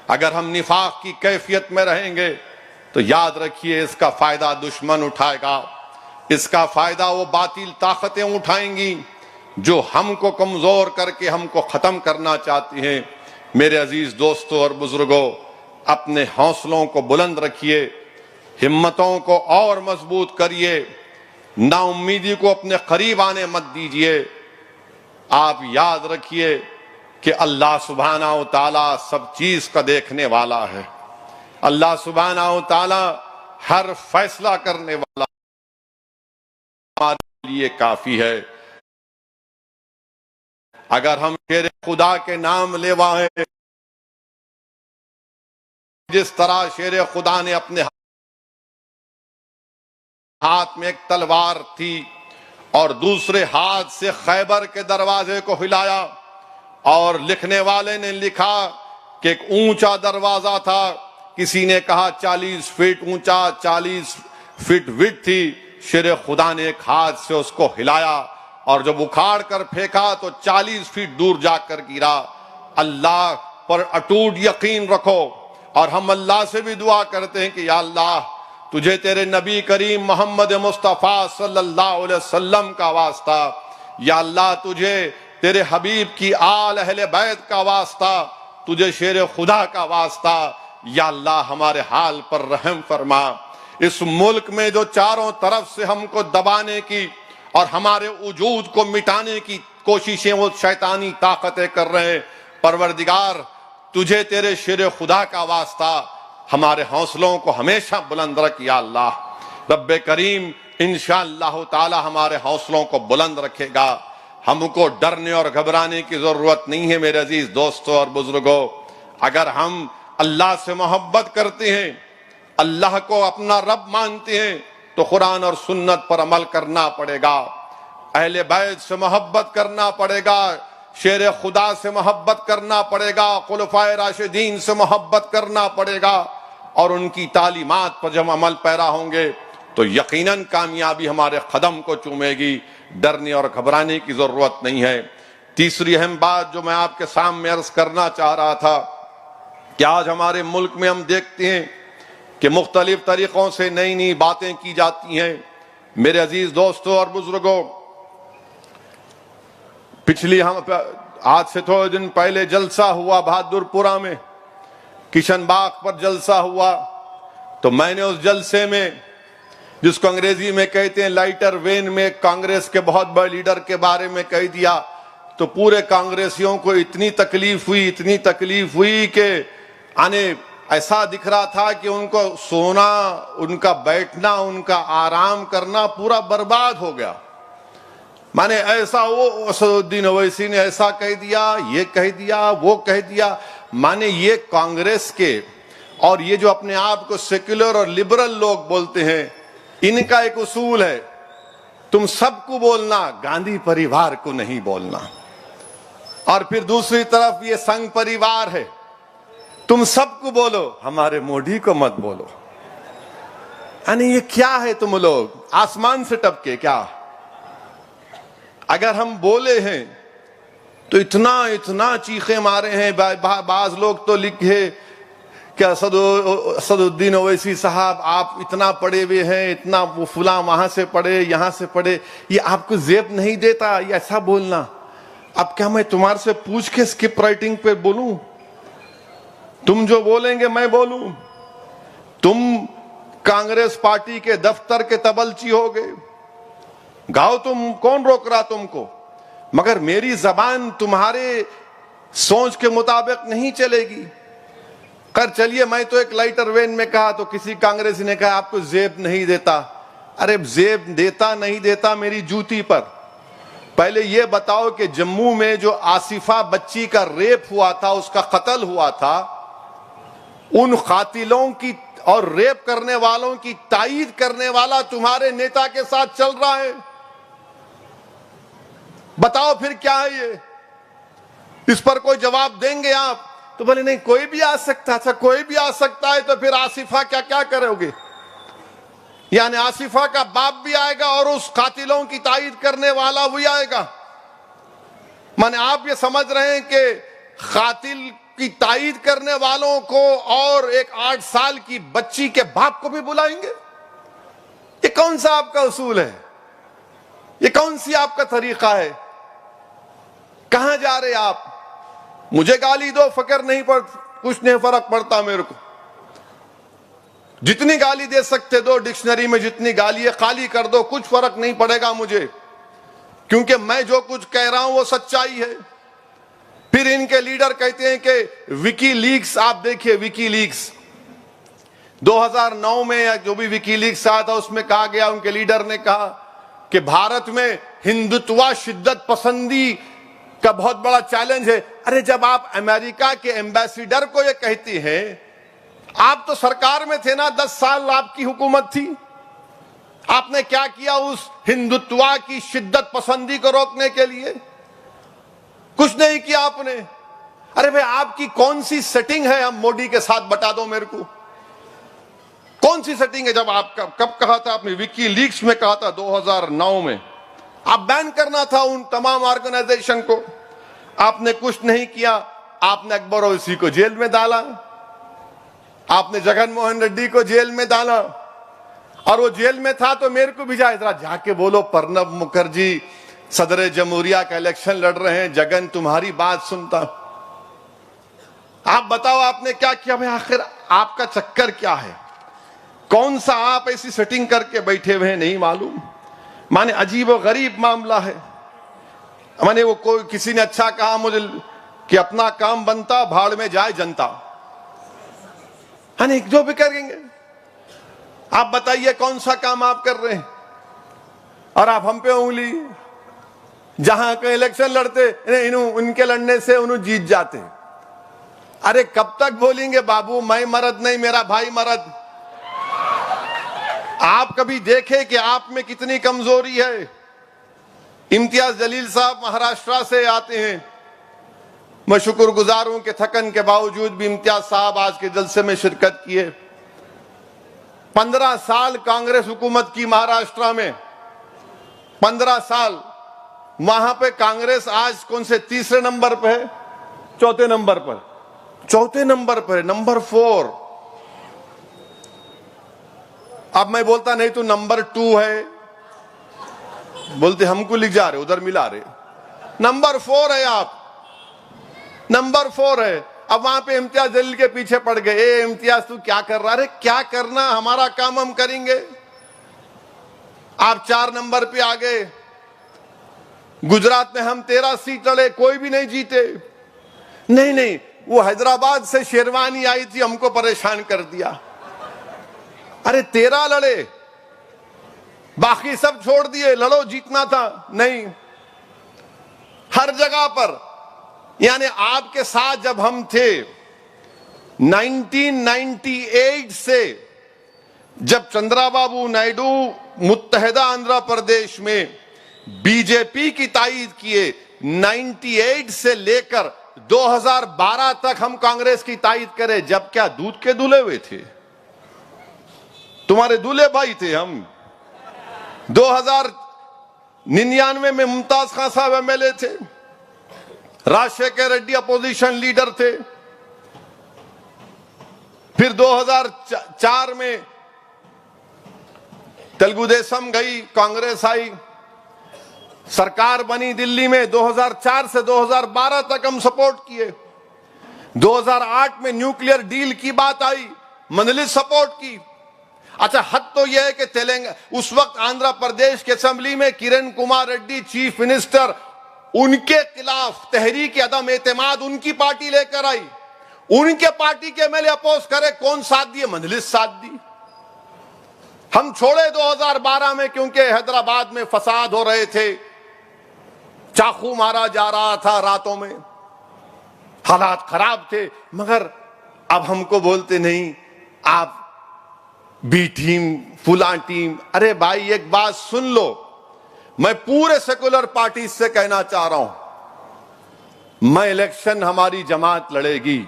अगर हम निफाक की कैफियत में रहेंगे तो याद रखिए इसका फायदा दुश्मन उठाएगा, इसका फायदा वो बातिल ताकतें उठाएंगी जो हमको कमजोर करके हमको खत्म करना चाहती हैं। मेरे अजीज दोस्तों और बुजुर्गों, अपने हौसलों को बुलंद रखिए, हिम्मतों को और मजबूत करिए, नाउम्मीदी को अपने करीब आने मत दीजिए। आप याद रखिए कि अल्लाह सुब्हाना व तआला सब चीज का देखने वाला है। अल्लाह सुब्हाना व तआला हर फैसला करने वाला हमारे लिए काफी है। अगर हम शेर खुदा के नाम लेवा है, जिस तरह शेर खुदा ने अपने हाथ में एक तलवार थी और दूसरे हाथ से खैबर के दरवाजे को हिलाया, और लिखने वाले ने लिखा कि एक ऊंचा दरवाजा था, किसी ने कहा 40 फीट ऊंचा, 40 फीट विड्थ थी। शेर खुदा ने एक हाथ से उसको हिलाया और जब उखाड़ कर फेंका तो 40 फीट दूर जाकर गिरा। अल्लाह पर अटूट यकीन रखो। और हम अल्लाह से भी दुआ करते हैं कि या अल्लाह, तुझे तेरे नबी करीम मोहम्मद मुस्तफ़ा सल्लल्लाहु अलैहि वसल्लम का वास्ता, या अल्लाह तुझे तेरे हबीब की आल अहले बैत का वास्ता, तुझे शेर खुदा का वास्ता, या अल्लाह हमारे हाल पर रहम फरमा। इस मुल्क में जो चारों तरफ से हमको दबाने की और हमारे वजूद को मिटाने की कोशिशें, वो शैतानी ताकतें कर रहे हैं। परवरदिगार, तुझे तेरे शेर खुदा का वास्ता हमारे हौसलों को हमेशा बुलंद रख या अल्लाह। रब्बे करीम इंशाअल्लाह ताला हमारे हौसलों को बुलंद रखेगा। हमको डरने और घबराने की जरूरत नहीं है मेरे अजीज दोस्तों और बुजुर्गों। अगर हम अल्लाह से मोहब्बत करते हैं, अल्लाह को अपना रब मानते हैं, तो कुरान और सुन्नत पर अमल करना पड़ेगा। अहले बैत से मोहब्बत करना पड़ेगा, शेर खुदा से मोहब्बत करना पड़ेगा, खुलफाए राशिदीन से मोहब्बत करना पड़ेगा। और उनकी तालीमात पर जब अमल पैरा होंगे तो यकीनन कामयाबी हमारे कदम को चूमेगी। डरने और घबराने की जरूरत नहीं है। तीसरी अहम बात जो मैं आपके सामने अर्ज करना चाह रहा था कि आज हमारे मुल्क में हम देखते हैं कि मुख्तलिफ तरीकों से नई नई बातें की जाती हैं। मेरे अजीज दोस्तों और बुजुर्गों, आज से थोड़े दिन पहले जलसा हुआ बहादुरपुरा में, किशनबाग पर जलसा हुआ। तो मैंने उस जलसे में, जिसको अंग्रेजी में कहते हैं लाइटर वेन में, कांग्रेस के बहुत बड़े लीडर के बारे में कह दिया। तो पूरे कांग्रेसियों को इतनी तकलीफ हुई कि आने ऐसा दिख रहा था कि उनको सोना, उनका बैठना, उनका आराम करना पूरा बर्बाद हो गया। माने ऐसा, वो असदुद्दीन ओवैसी ने ऐसा कह दिया, ये कह दिया, वो कह दिया। माने ये कांग्रेस के और ये जो अपने आप को सेक्युलर और लिबरल लोग बोलते हैं, इनका एक उसूल है, तुम सबको बोलना, गांधी परिवार को नहीं बोलना। और फिर दूसरी तरफ ये संघ परिवार है, तुम सबको बोलो, हमारे मोदी को मत बोलो। यानी ये क्या है, तुम लोग आसमान से टपके क्या? अगर हम बोले हैं तो इतना चीखे मारे हैं। बाज लोग तो लिखे कि असदुद्दीन ओवैसी साहब, आप इतना पढ़े हुए हैं, इतना वो फुला वहां से पढ़े, यहां से पढ़े, ये आपको जेब नहीं देता ये ऐसा बोलना। अब क्या मैं तुम्हारे से पूछ के स्किप राइटिंग पे बोलूं? तुम जो बोलेंगे मैं बोलूं? तुम कांग्रेस पार्टी के दफ्तर के तबलची हो गए, गाओ तुम, कौन रोक रहा तुमको? मगर मेरी जबान तुम्हारे सोच के मुताबिक नहीं चलेगी। कर चलिए, मैं तो एक लाइटर वेन में कहा तो किसी कांग्रेसी ने कहा आपको जेब नहीं देता। अरे जेब देता नहीं देता मेरी जूती पर। पहले यह बताओ कि जम्मू में जो आसिफा बच्ची का रेप हुआ था, उसका कत्ल हुआ था, उन कातिलों की और रेप करने वालों की तायीद करने वाला तुम्हारे नेता के साथ चल रहा है। बताओ फिर क्या है ये? इस पर कोई जवाब देंगे आप? तो बोले नहीं, कोई भी आ सकता। अच्छा, कोई भी आ सकता है तो फिर आसिफा क्या करोगे? यानी आसिफा का बाप भी आएगा और उस कातिलों की तायीद करने वाला भी आएगा। माने आप ये समझ रहे हैं कि कातिल की तायीद करने वालों को और एक 8 साल की बच्ची के बाप को भी बुलाएंगे? ये कौन सा आपका उसूल है? ये कौन सी आपका तरीका है? कहां जा रहे आप? मुझे गाली दो, फकर नहीं पड़, कुछ नहीं फर्क पड़ता मेरे को। जितनी गाली दे सकते दो, डिक्शनरी में जितनी गाली है खाली कर दो, कुछ फर्क नहीं पड़ेगा मुझे, क्योंकि मैं जो कुछ कह रहा हूं वो सच्चाई है। फिर इनके लीडर कहते हैं कि विकी लीक्स, आप देखिए विकी लीक्स 2009 में या जो भी विकी लीक्स आया था उसमें कहा गया, उनके लीडर ने कहा कि भारत में हिंदुत्व शिद्दत पसंदी का बहुत बड़ा चैलेंज है। अरे जब आप अमेरिका के एम्बेसडर को ये कहती हैं, आप तो सरकार में थे ना, 10 साल आपकी हुकूमत थी, आपने क्या किया उस हिंदुत्व की शिद्दत पसंदी को रोकने के लिए? कुछ नहीं किया आपने। अरे भाई, आपकी कौन सी सेटिंग है हम मोदी के साथ, बता दो मेरे को, कौन सी सेटिंग है? जब आप कब कहा था आपने? विकी लीक्स में कहा था 2009 में। आप बैन करना था उन तमाम ऑर्गेनाइजेशन को, आपने कुछ नहीं किया। आपने अकबर ओवैसी को जेल में डाला, आपने जगन मोहन रेड्डी को जेल में डाला, और वो जेल में था तो मेरे को भी जाके बोलो, प्रणब मुखर्जी सदर जमहूरिया का इलेक्शन लड़ रहे हैं, जगन तुम्हारी बात सुनता। आप बताओ आपने क्या किया? भाई आखिर आपका चक्कर क्या है? कौन सा आप ऐसी सेटिंग करके बैठे हुए हैं नहीं मालूम। माने अजीब और गरीब मामला है। मैंने वो कोई किसी ने अच्छा कहा मुझे कि अपना काम बनता भाड़ में जाए जनता। हाँ, जो भी करेंगे आप बताइए कौन सा काम आप कर रहे हैं और आप हम पे उंगली। जहां के इलेक्शन लड़ते उनके लड़ने से उन्हें जीत जाते। अरे कब तक बोलेंगे बाबू मैं मर्द नहीं मेरा भाई मर्द। आप कभी देखे कि आप में कितनी कमजोरी है। इम्तियाज जलील साहब महाराष्ट्र से आते हैं, मैं शुक्रगुजार हूं कि थकन के बावजूद भी इम्तियाज साहब आज के जलसे में शिरकत किए। 15 साल कांग्रेस हुकूमत की महाराष्ट्र में, 15 साल वहां पे कांग्रेस आज कौन से तीसरे नंबर पे है? चौथे नंबर पर, चौथे नंबर पर, नंबर 4। अब मैं बोलता नहीं तो नंबर 2 है, बोलते हमको लिख जा रहे उधर मिला रहे। नंबर 4 है आप, नंबर 4 है। अब वहां पे इम्तियाज जलील के पीछे पड़ गए। ए इम्तियाज तू क्या कर रहा है? क्या करना, हमारा काम हम करेंगे। आप 4 नंबर पे आ गए। गुजरात में हम 13 सीट लड़े, कोई भी नहीं जीते। नहीं, वो हैदराबाद से शेरवानी आई थी, हमको परेशान कर दिया। अरे 13 लड़े, बाकी सब छोड़ दिए, लड़ो जीतना था नहीं। हर जगह पर, यानी आपके साथ जब हम थे 1998 से, जब चंद्राबाबू नायडू मुत्तहिदा आंध्र प्रदेश में बीजेपी की तायीद किए, 98 से लेकर 2012 तक हम कांग्रेस की तायीद करें। जब क्या दूध के दूल्हे हुए थे? तुम्हारे दूल्हे भाई थे हम। 2099 में मुमताज खान साहब एमएलए थे, राजशेखर रेड्डी अपोजिशन लीडर थे। फिर 2004 में तेलुगु देशम गई, कांग्रेस आई, सरकार बनी दिल्ली में। 2004 से 2012 तक हम सपोर्ट किए। 2008 में न्यूक्लियर डील की बात आई, मजलिस सपोर्ट की। अच्छा, हद तो यह है कि तेलंगाना, उस वक्त आंध्र प्रदेश की असेंबली में किरण कुमार रेड्डी चीफ मिनिस्टर, उनके खिलाफ तहरीक अदम एतमाद उनकी पार्टी लेकर आई। उनके पार्टी के एमएलए अपोज करे, कौन साथ दिए? मजलिस साथ दी। हम छोड़े 2012 में, क्योंकि हैदराबाद में फसाद हो रहे थे, चाकू मारा जा रहा था रातों में, हालात खराब थे। मगर अब हमको बोलते नहीं आप बी टीम, फुला टीम। अरे भाई एक बात सुन लो, मैं पूरे सेकुलर पार्टी से कहना चाह रहा हूं, मैं इलेक्शन हमारी जमात लड़ेगी।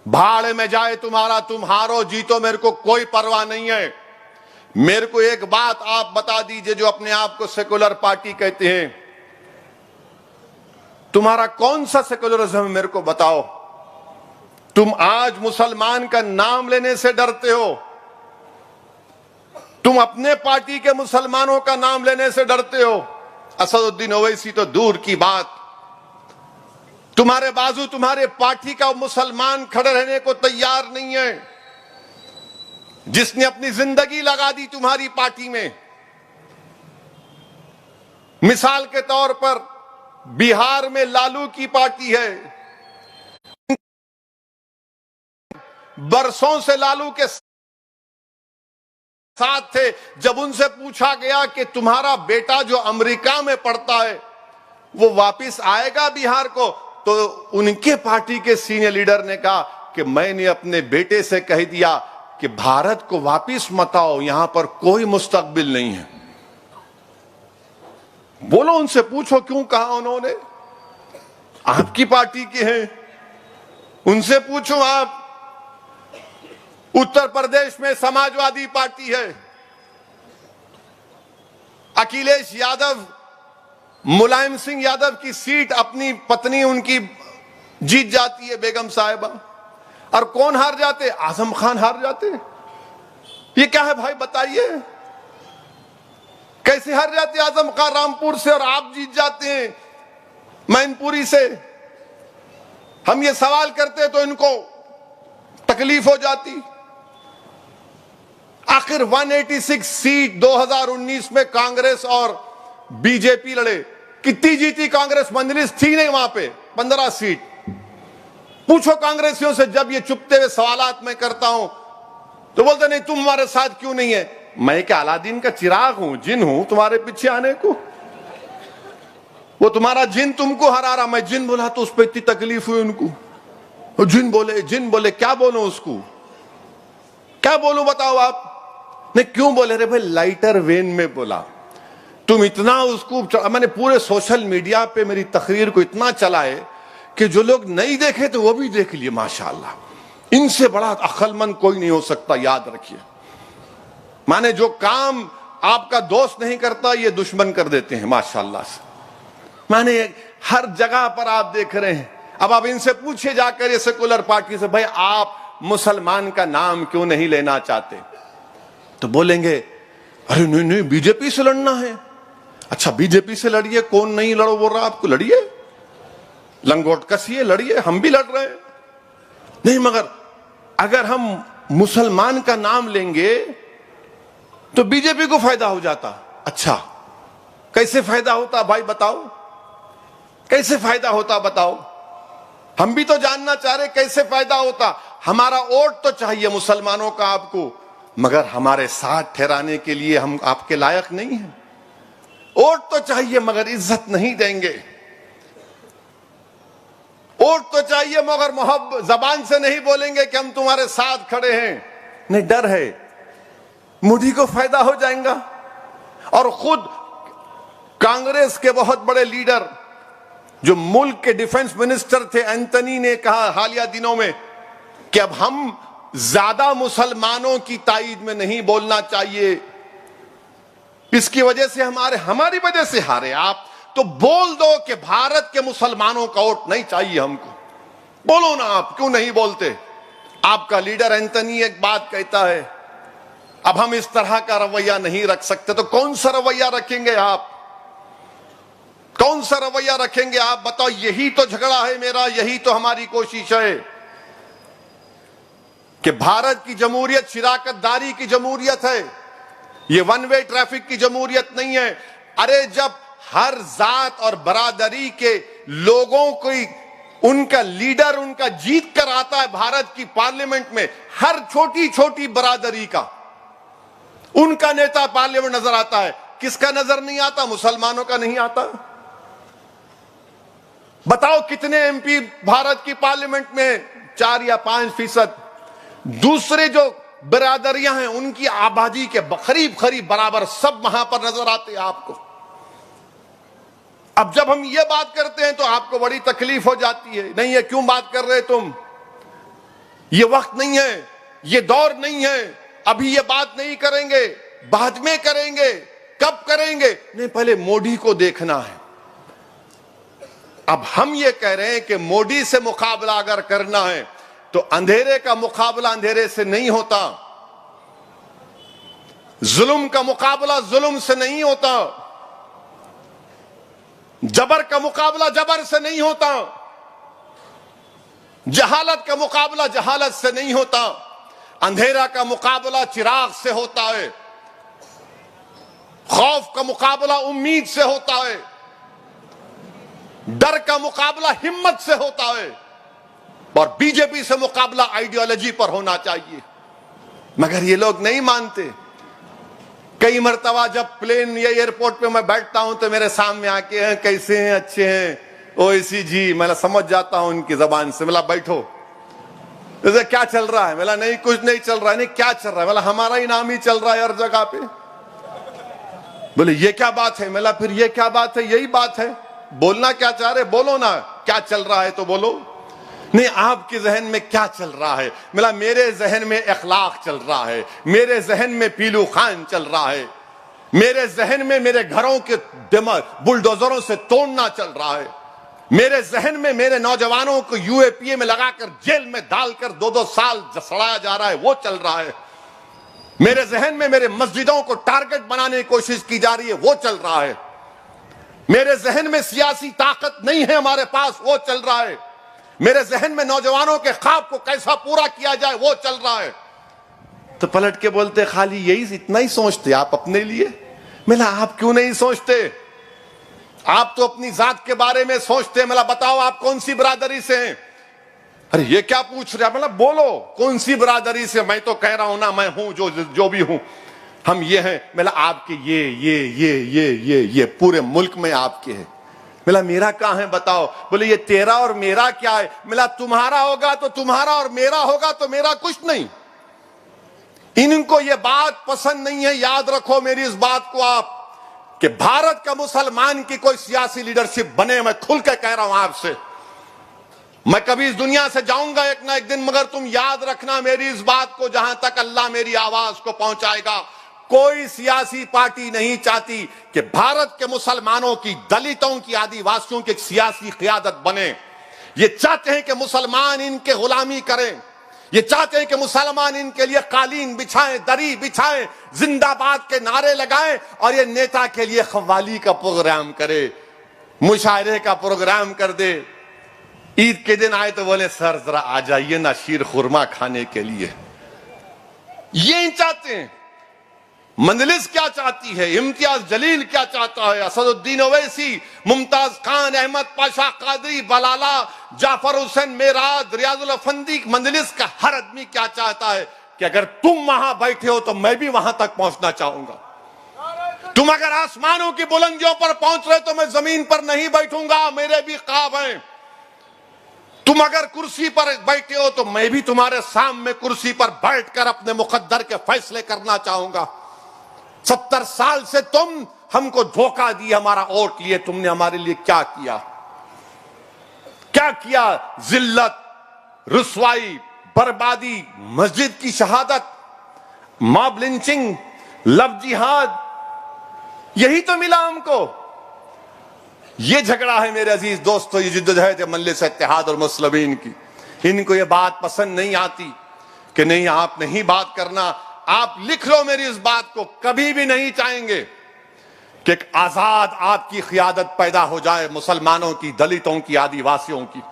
भाड़ में जाए तुम्हारा, तुम हारो जीतो, मेरे को कोई परवाह नहीं है। मेरे को एक बात आप बता दीजिए, जो अपने आप को सेकुलर पार्टी कहते हैं, तुम्हारा कौन सा सेकुलरिज्म है मेरे को बताओ। तुम आज मुसलमान का नाम लेने से डरते हो, तुम अपने पार्टी के मुसलमानों का नाम लेने से डरते हो। असदुद्दीन ओवैसी तो दूर की बात, तुम्हारे बाजू तुम्हारे पार्टी का मुसलमान खड़े रहने को तैयार नहीं है, जिसने अपनी जिंदगी लगा दी तुम्हारी पार्टी में। मिसाल के तौर पर बिहार में लालू की पार्टी है, बरसों से लालू के साथ थे। जब उनसे पूछा गया कि तुम्हारा बेटा जो अमेरिका में पढ़ता है वो वापस आएगा बिहार को, तो उनके पार्टी के सीनियर लीडर ने कहा कि मैंने अपने बेटे से कह दिया कि भारत को वापस मत आओ, यहां पर कोई मुस्तकबिल नहीं है। बोलो, उनसे पूछो क्यों कहा उन्होंने, आपकी पार्टी के हैं, उनसे पूछो आप। उत्तर प्रदेश में समाजवादी पार्टी है, अखिलेश यादव, मुलायम सिंह यादव की सीट अपनी पत्नी उनकी जीत जाती है, बेगम साहिबा। और कौन हार जाते? आजम खान हार जाते। ये क्या है भाई बताइए, कैसे हार जाते आजम खान रामपुर से और आप जीत जाते हैं मैनपुरी से? हम ये सवाल करते तो इनको तकलीफ हो जाती। आखिर 186 सीट 2019 में कांग्रेस और बीजेपी लड़े, कितनी जीती कांग्रेस? मजलिस थी नहीं वहां पे, 15 सीट। पूछो कांग्रेसियों से, जब ये चुपते हुए सवालात मैं करता हूं तो बोलते नहीं तुम हमारे साथ क्यों नहीं है। मैं क्या अलादीन का चिराग हूं, जिन हूं तुम्हारे पीछे आने को? वो तुम्हारा जिन तुमको हरा रहा, मैं जिन बोला तो उस पर इतनी तकलीफ हुई उनको। वो जिन बोले, क्या बोलो उसको, क्या बोलूं बताओ आप? नहीं क्यों बोले? रे भाई लाइटर वेन में बोला। तुम इतना उसको, मैंने पूरे सोशल मीडिया पे मेरी तकरीर को इतना चलाए कि जो लोग नहीं देखे तो वो भी देख लिए। माशाल्लाह, इनसे बड़ा अक्लमंद कोई नहीं हो सकता, याद रखिए। माने जो काम आपका दोस्त नहीं करता ये दुश्मन कर देते हैं माशाल्लाह से। माने हर जगह पर आप देख रहे हैं। अब आप इनसे पूछिए जाकर, ये सेकुलर पार्टी से, भाई आप मुसलमान का नाम क्यों नहीं लेना चाहते? तो बोलेंगे अरे नहीं नहीं बीजेपी से लड़ना है। अच्छा बीजेपी से लड़िए, कौन नहीं लड़ो बोल रहा आपको? लड़िए, लंगोट कसिए, लड़िए, हम भी लड़ रहे हैं। नहीं मगर अगर हम मुसलमान का नाम लेंगे तो बीजेपी को फायदा हो जाता। अच्छा कैसे फायदा होता भाई बताओ, कैसे फायदा होता बताओ? हम भी तो जानना चाह रहे कैसे फायदा होता। हमारा वोट तो चाहिए मुसलमानों का आपको, मगर हमारे साथ ठहराने के लिए हम आपके लायक नहीं हैं। वोट तो चाहिए मगर इज्जत नहीं देंगे। वोट तो चाहिए मगर मोहब्बत, जबान से नहीं बोलेंगे कि हम तुम्हारे साथ खड़े हैं। नहीं, डर है मोदी को फायदा हो जाएगा। और खुद कांग्रेस के बहुत बड़े लीडर जो मुल्क के डिफेंस मिनिस्टर थे, एंथनी ने कहा हालिया दिनों में कि अब हम ज्यादा मुसलमानों की ताईद में नहीं बोलना चाहिए, इसकी वजह से हमारी वजह से हारे। आप तो बोल दो कि भारत के मुसलमानों का वोट नहीं चाहिए हमको, बोलो ना। आप क्यों नहीं बोलते? आपका लीडर एंथनी एक बात कहता है, अब हम इस तरह का रवैया नहीं रख सकते। तो कौन सा रवैया रखेंगे आप? कौन सा रवैया रखेंगे आप? बताओ। यही तो झगड़ा है मेरा, यही तो हमारी कोशिश है कि भारत की जमहूरियत शिराकतदारी की जमहूरियत है, ये वन वे ट्रैफिक की जमहूरियत नहीं है। अरे जब हर जात और बरादरी के लोगों को उनका लीडर उनका जीत कर आता है भारत की पार्लियामेंट में, हर छोटी छोटी बरादरी का उनका नेता पार्लियामेंट नजर आता है। किसका नजर नहीं आता? मुसलमानों का नहीं आता। बताओ कितने एमपी भारत की पार्लियामेंट में? 4 या 5%। दूसरे जो बिरादरियां हैं उनकी आबादी के करीब करीब बराबर सब वहां पर नजर आते हैं आपको। अब जब हम ये बात करते हैं तो आपको बड़ी तकलीफ हो जाती है। नहीं है, क्यों बात कर रहे तुम? ये वक्त नहीं है, ये दौर नहीं है, अभी ये बात नहीं करेंगे, बाद में करेंगे। कब करेंगे? नहीं, पहले मोदी को देखना है। अब हम ये कह रहे हैं कि मोदी से मुकाबला अगर करना है तो अंधेरे का मुकाबला अंधेरे से नहीं होता, जुल्म का मुकाबला जुल्म से नहीं होता, जबर का मुकाबला जबर से नहीं होता, जहालत का मुकाबला जहालत से नहीं होता, अंधेरा का मुकाबला चिराग से होता है, खौफ का मुकाबला उम्मीद से होता है, डर का मुकाबला हिम्मत से होता है, और बीजेपी से मुकाबला आइडियोलॉजी पर होना चाहिए। मगर ये लोग नहीं मानते। कई मर्तबा जब प्लेन या एयरपोर्ट पे मैं बैठता हूं तो मेरे सामने आके हैं, कैसे हैं, अच्छे हैं, ओवैसी जी। मैं समझ जाता हूं उनकी जबान से। बोला बैठो, जैसे क्या चल रहा है? बोला नहीं कुछ नहीं चल रहा है। नहीं क्या चल रहा है? बोला हमारा ही नाम ही चल रहा है हर जगह पे। बोले ये क्या बात है? बोला फिर ये क्या बात है? यही बात है। बोलना क्या चाह रहे? बोलो ना, क्या चल रहा है तो बोलो। नहीं, आपके जहन में क्या चल रहा है? मिला मेरे जहन में अखलाक चल रहा है, मेरे जहन में पीलू खान चल रहा है, मेरे जहन में मेरे घरों के दिमाग बुलडोजरों से तोड़ना चल रहा है, मेरे जहन में मेरे नौजवानों को यूएपीए में लगाकर जेल में डालकर 2-2 साल सड़ाया जा रहा है, वो चल रहा है। मेरे जहन में मेरे मस्जिदों को टारगेट बनाने की कोशिश की जा रही है, वो चल रहा है। मेरे जहन में सियासी ताकत नहीं है हमारे पास, वो चल रहा है। मेरे जहन में नौजवानों के ख्वाब को कैसा पूरा किया जाए, वो चल रहा है। तो पलट के बोलते खाली यही इतना ही सोचते आप अपने लिए? मिला आप क्यों नहीं सोचते? आप तो अपनी जात के बारे में सोचते हैं, मतलब बताओ आप कौन सी बिरादरी से हैं? अरे ये क्या पूछ रहे हैं, मतलब बोलो कौन सी बिरादरी से। मैं तो कह रहा हूं ना, मैं हूं जो भी हूं, हम ये हैं। मतलब आपके ये पूरे मुल्क में आपके हैं। मिला मेरा कहां है बताओ? बोले ये तेरा और मेरा क्या है? मिला तुम्हारा होगा तो तुम्हारा और मेरा होगा तो मेरा कुछ नहीं। इनको ये बात पसंद नहीं है। याद रखो मेरी इस बात को आप, कि भारत का मुसलमान की कोई सियासी लीडरशिप बने, मैं खुल के कह रहा हूं आपसे। मैं कभी इस दुनिया से जाऊंगा एक ना एक दिन, मगर तुम याद रखना मेरी इस बात को, जहां तक अल्लाह मेरी आवाज को पहुंचाएगा। कोई सियासी पार्टी नहीं चाहती कि भारत के मुसलमानों की, दलितों की, आदिवासियों की एक सियासी क़ियादत बने। ये चाहते हैं कि मुसलमान इनके गुलामी करें। ये चाहते हैं कि मुसलमान इनके लिए कालीन बिछाएं, दरी बिछाएं, जिंदाबाद के नारे लगाएं, और ये नेता के लिए खव्वाली का प्रोग्राम करे, मुशायरे का प्रोग्राम कर दे। ईद के दिन आए तो बोले सर जरा आ जाइए ना शीर खुरमा खाने के लिए। ये चाहते हैं। मंजलिस क्या चाहती है, इम्तियाज जलील क्या चाहता है, असदुद्दीन ओवैसी, मुमताज खान, अहमद पाशा कादरी, बलाला, जाफर हुसैन मेराज, रियाजुल अफंदी, मंजलिस का हर आदमी क्या चाहता है कि अगर तुम वहां बैठे हो तो मैं भी वहां तक पहुंचना चाहूंगा। तुम अगर आसमानों की बुलंदियों पर पहुंच रहे तो मैं जमीन पर नहीं बैठूंगा, मेरे भी ख्वाब हैं। तुम अगर कुर्सी पर बैठे हो तो मैं भी तुम्हारे सामने कुर्सी पर बैठकर अपने मुकद्दर के फैसले करना चाहूंगा। 70 साल से तुम हमको धोखा दी, हमारा वोट लिए, तुमने हमारे लिए क्या किया? क्या किया? जिल्लत, रुसवाई, बर्बादी, मस्जिद की शहादत, मॉब लिंचिंग, लव जिहाद, यही तो मिला हमको। ये झगड़ा है मेरे अजीज दोस्तों, ये जिद्दोजहद मजलिस इत्तेहाद और मुस्लिमीन की। इनको ये बात पसंद नहीं आती कि नहीं आप नहीं बात करना। आप लिख लो मेरी इस बात को, कभी भी नहीं चाहेंगे कि एक आजाद आपकी क़ियादत पैदा हो जाए, मुसलमानों की, दलितों की, आदिवासियों की।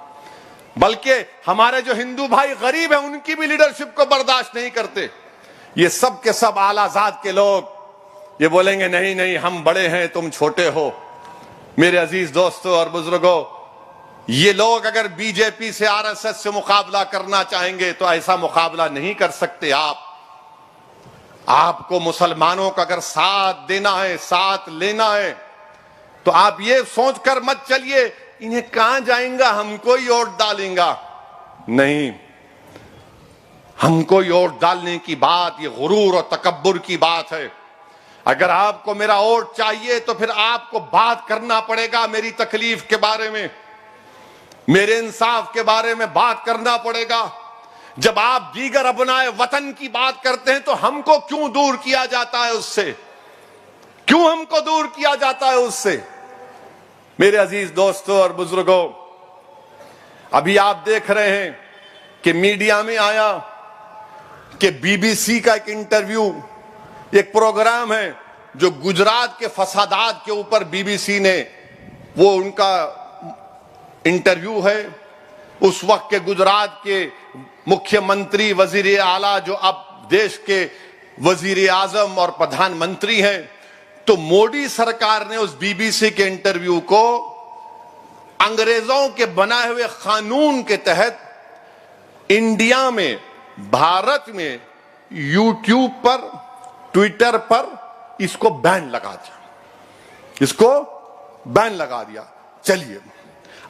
बल्कि हमारे जो हिंदू भाई गरीब हैं उनकी भी लीडरशिप को बर्दाश्त नहीं करते। ये सब के सब आलाजाद के लोग ये बोलेंगे नहीं नहीं हम बड़े हैं तुम छोटे हो। मेरे अजीज दोस्तों और बुजुर्गों, ये लोग अगर बीजेपी से, आरएसएस से मुकाबला करना चाहेंगे तो ऐसा मुकाबला नहीं कर सकते आप। आपको मुसलमानों का अगर साथ देना है, साथ लेना है, तो आप ये सोचकर मत चलिए इन्हें कहां जाएंगा, हमको ही वोट डालेंगा। नहीं, हमको ही वोट डालने की बात ये गुरूर और तकब्बुर की बात है। अगर आपको मेरा वोट चाहिए तो फिर आपको बात करना पड़ेगा मेरी तकलीफ के बारे में, मेरे इंसाफ के बारे में बात करना पड़ेगा। जब आप दीगर अपनाए वतन की बात करते हैं तो हमको क्यों दूर किया जाता है उससे? क्यों हमको दूर किया जाता है उससे? मेरे अजीज दोस्तों और बुजुर्गों, अभी आप देख रहे हैं कि मीडिया में आया कि बीबीसी का एक इंटरव्यू, एक प्रोग्राम है जो गुजरात के फसादात के ऊपर बीबीसी ने, वो उनका इंटरव्यू है। उस वक्त के गुजरात के मुख्यमंत्री, वजीर आला, जो अब देश के वजीर आजम और प्रधानमंत्री हैं, तो मोदी सरकार ने उस बीबीसी के इंटरव्यू को अंग्रेजों के बनाए हुए कानून के तहत इंडिया में, भारत में यूट्यूब पर, ट्विटर पर इसको बैन लगा दिया, इसको बैन लगा दिया। चलिए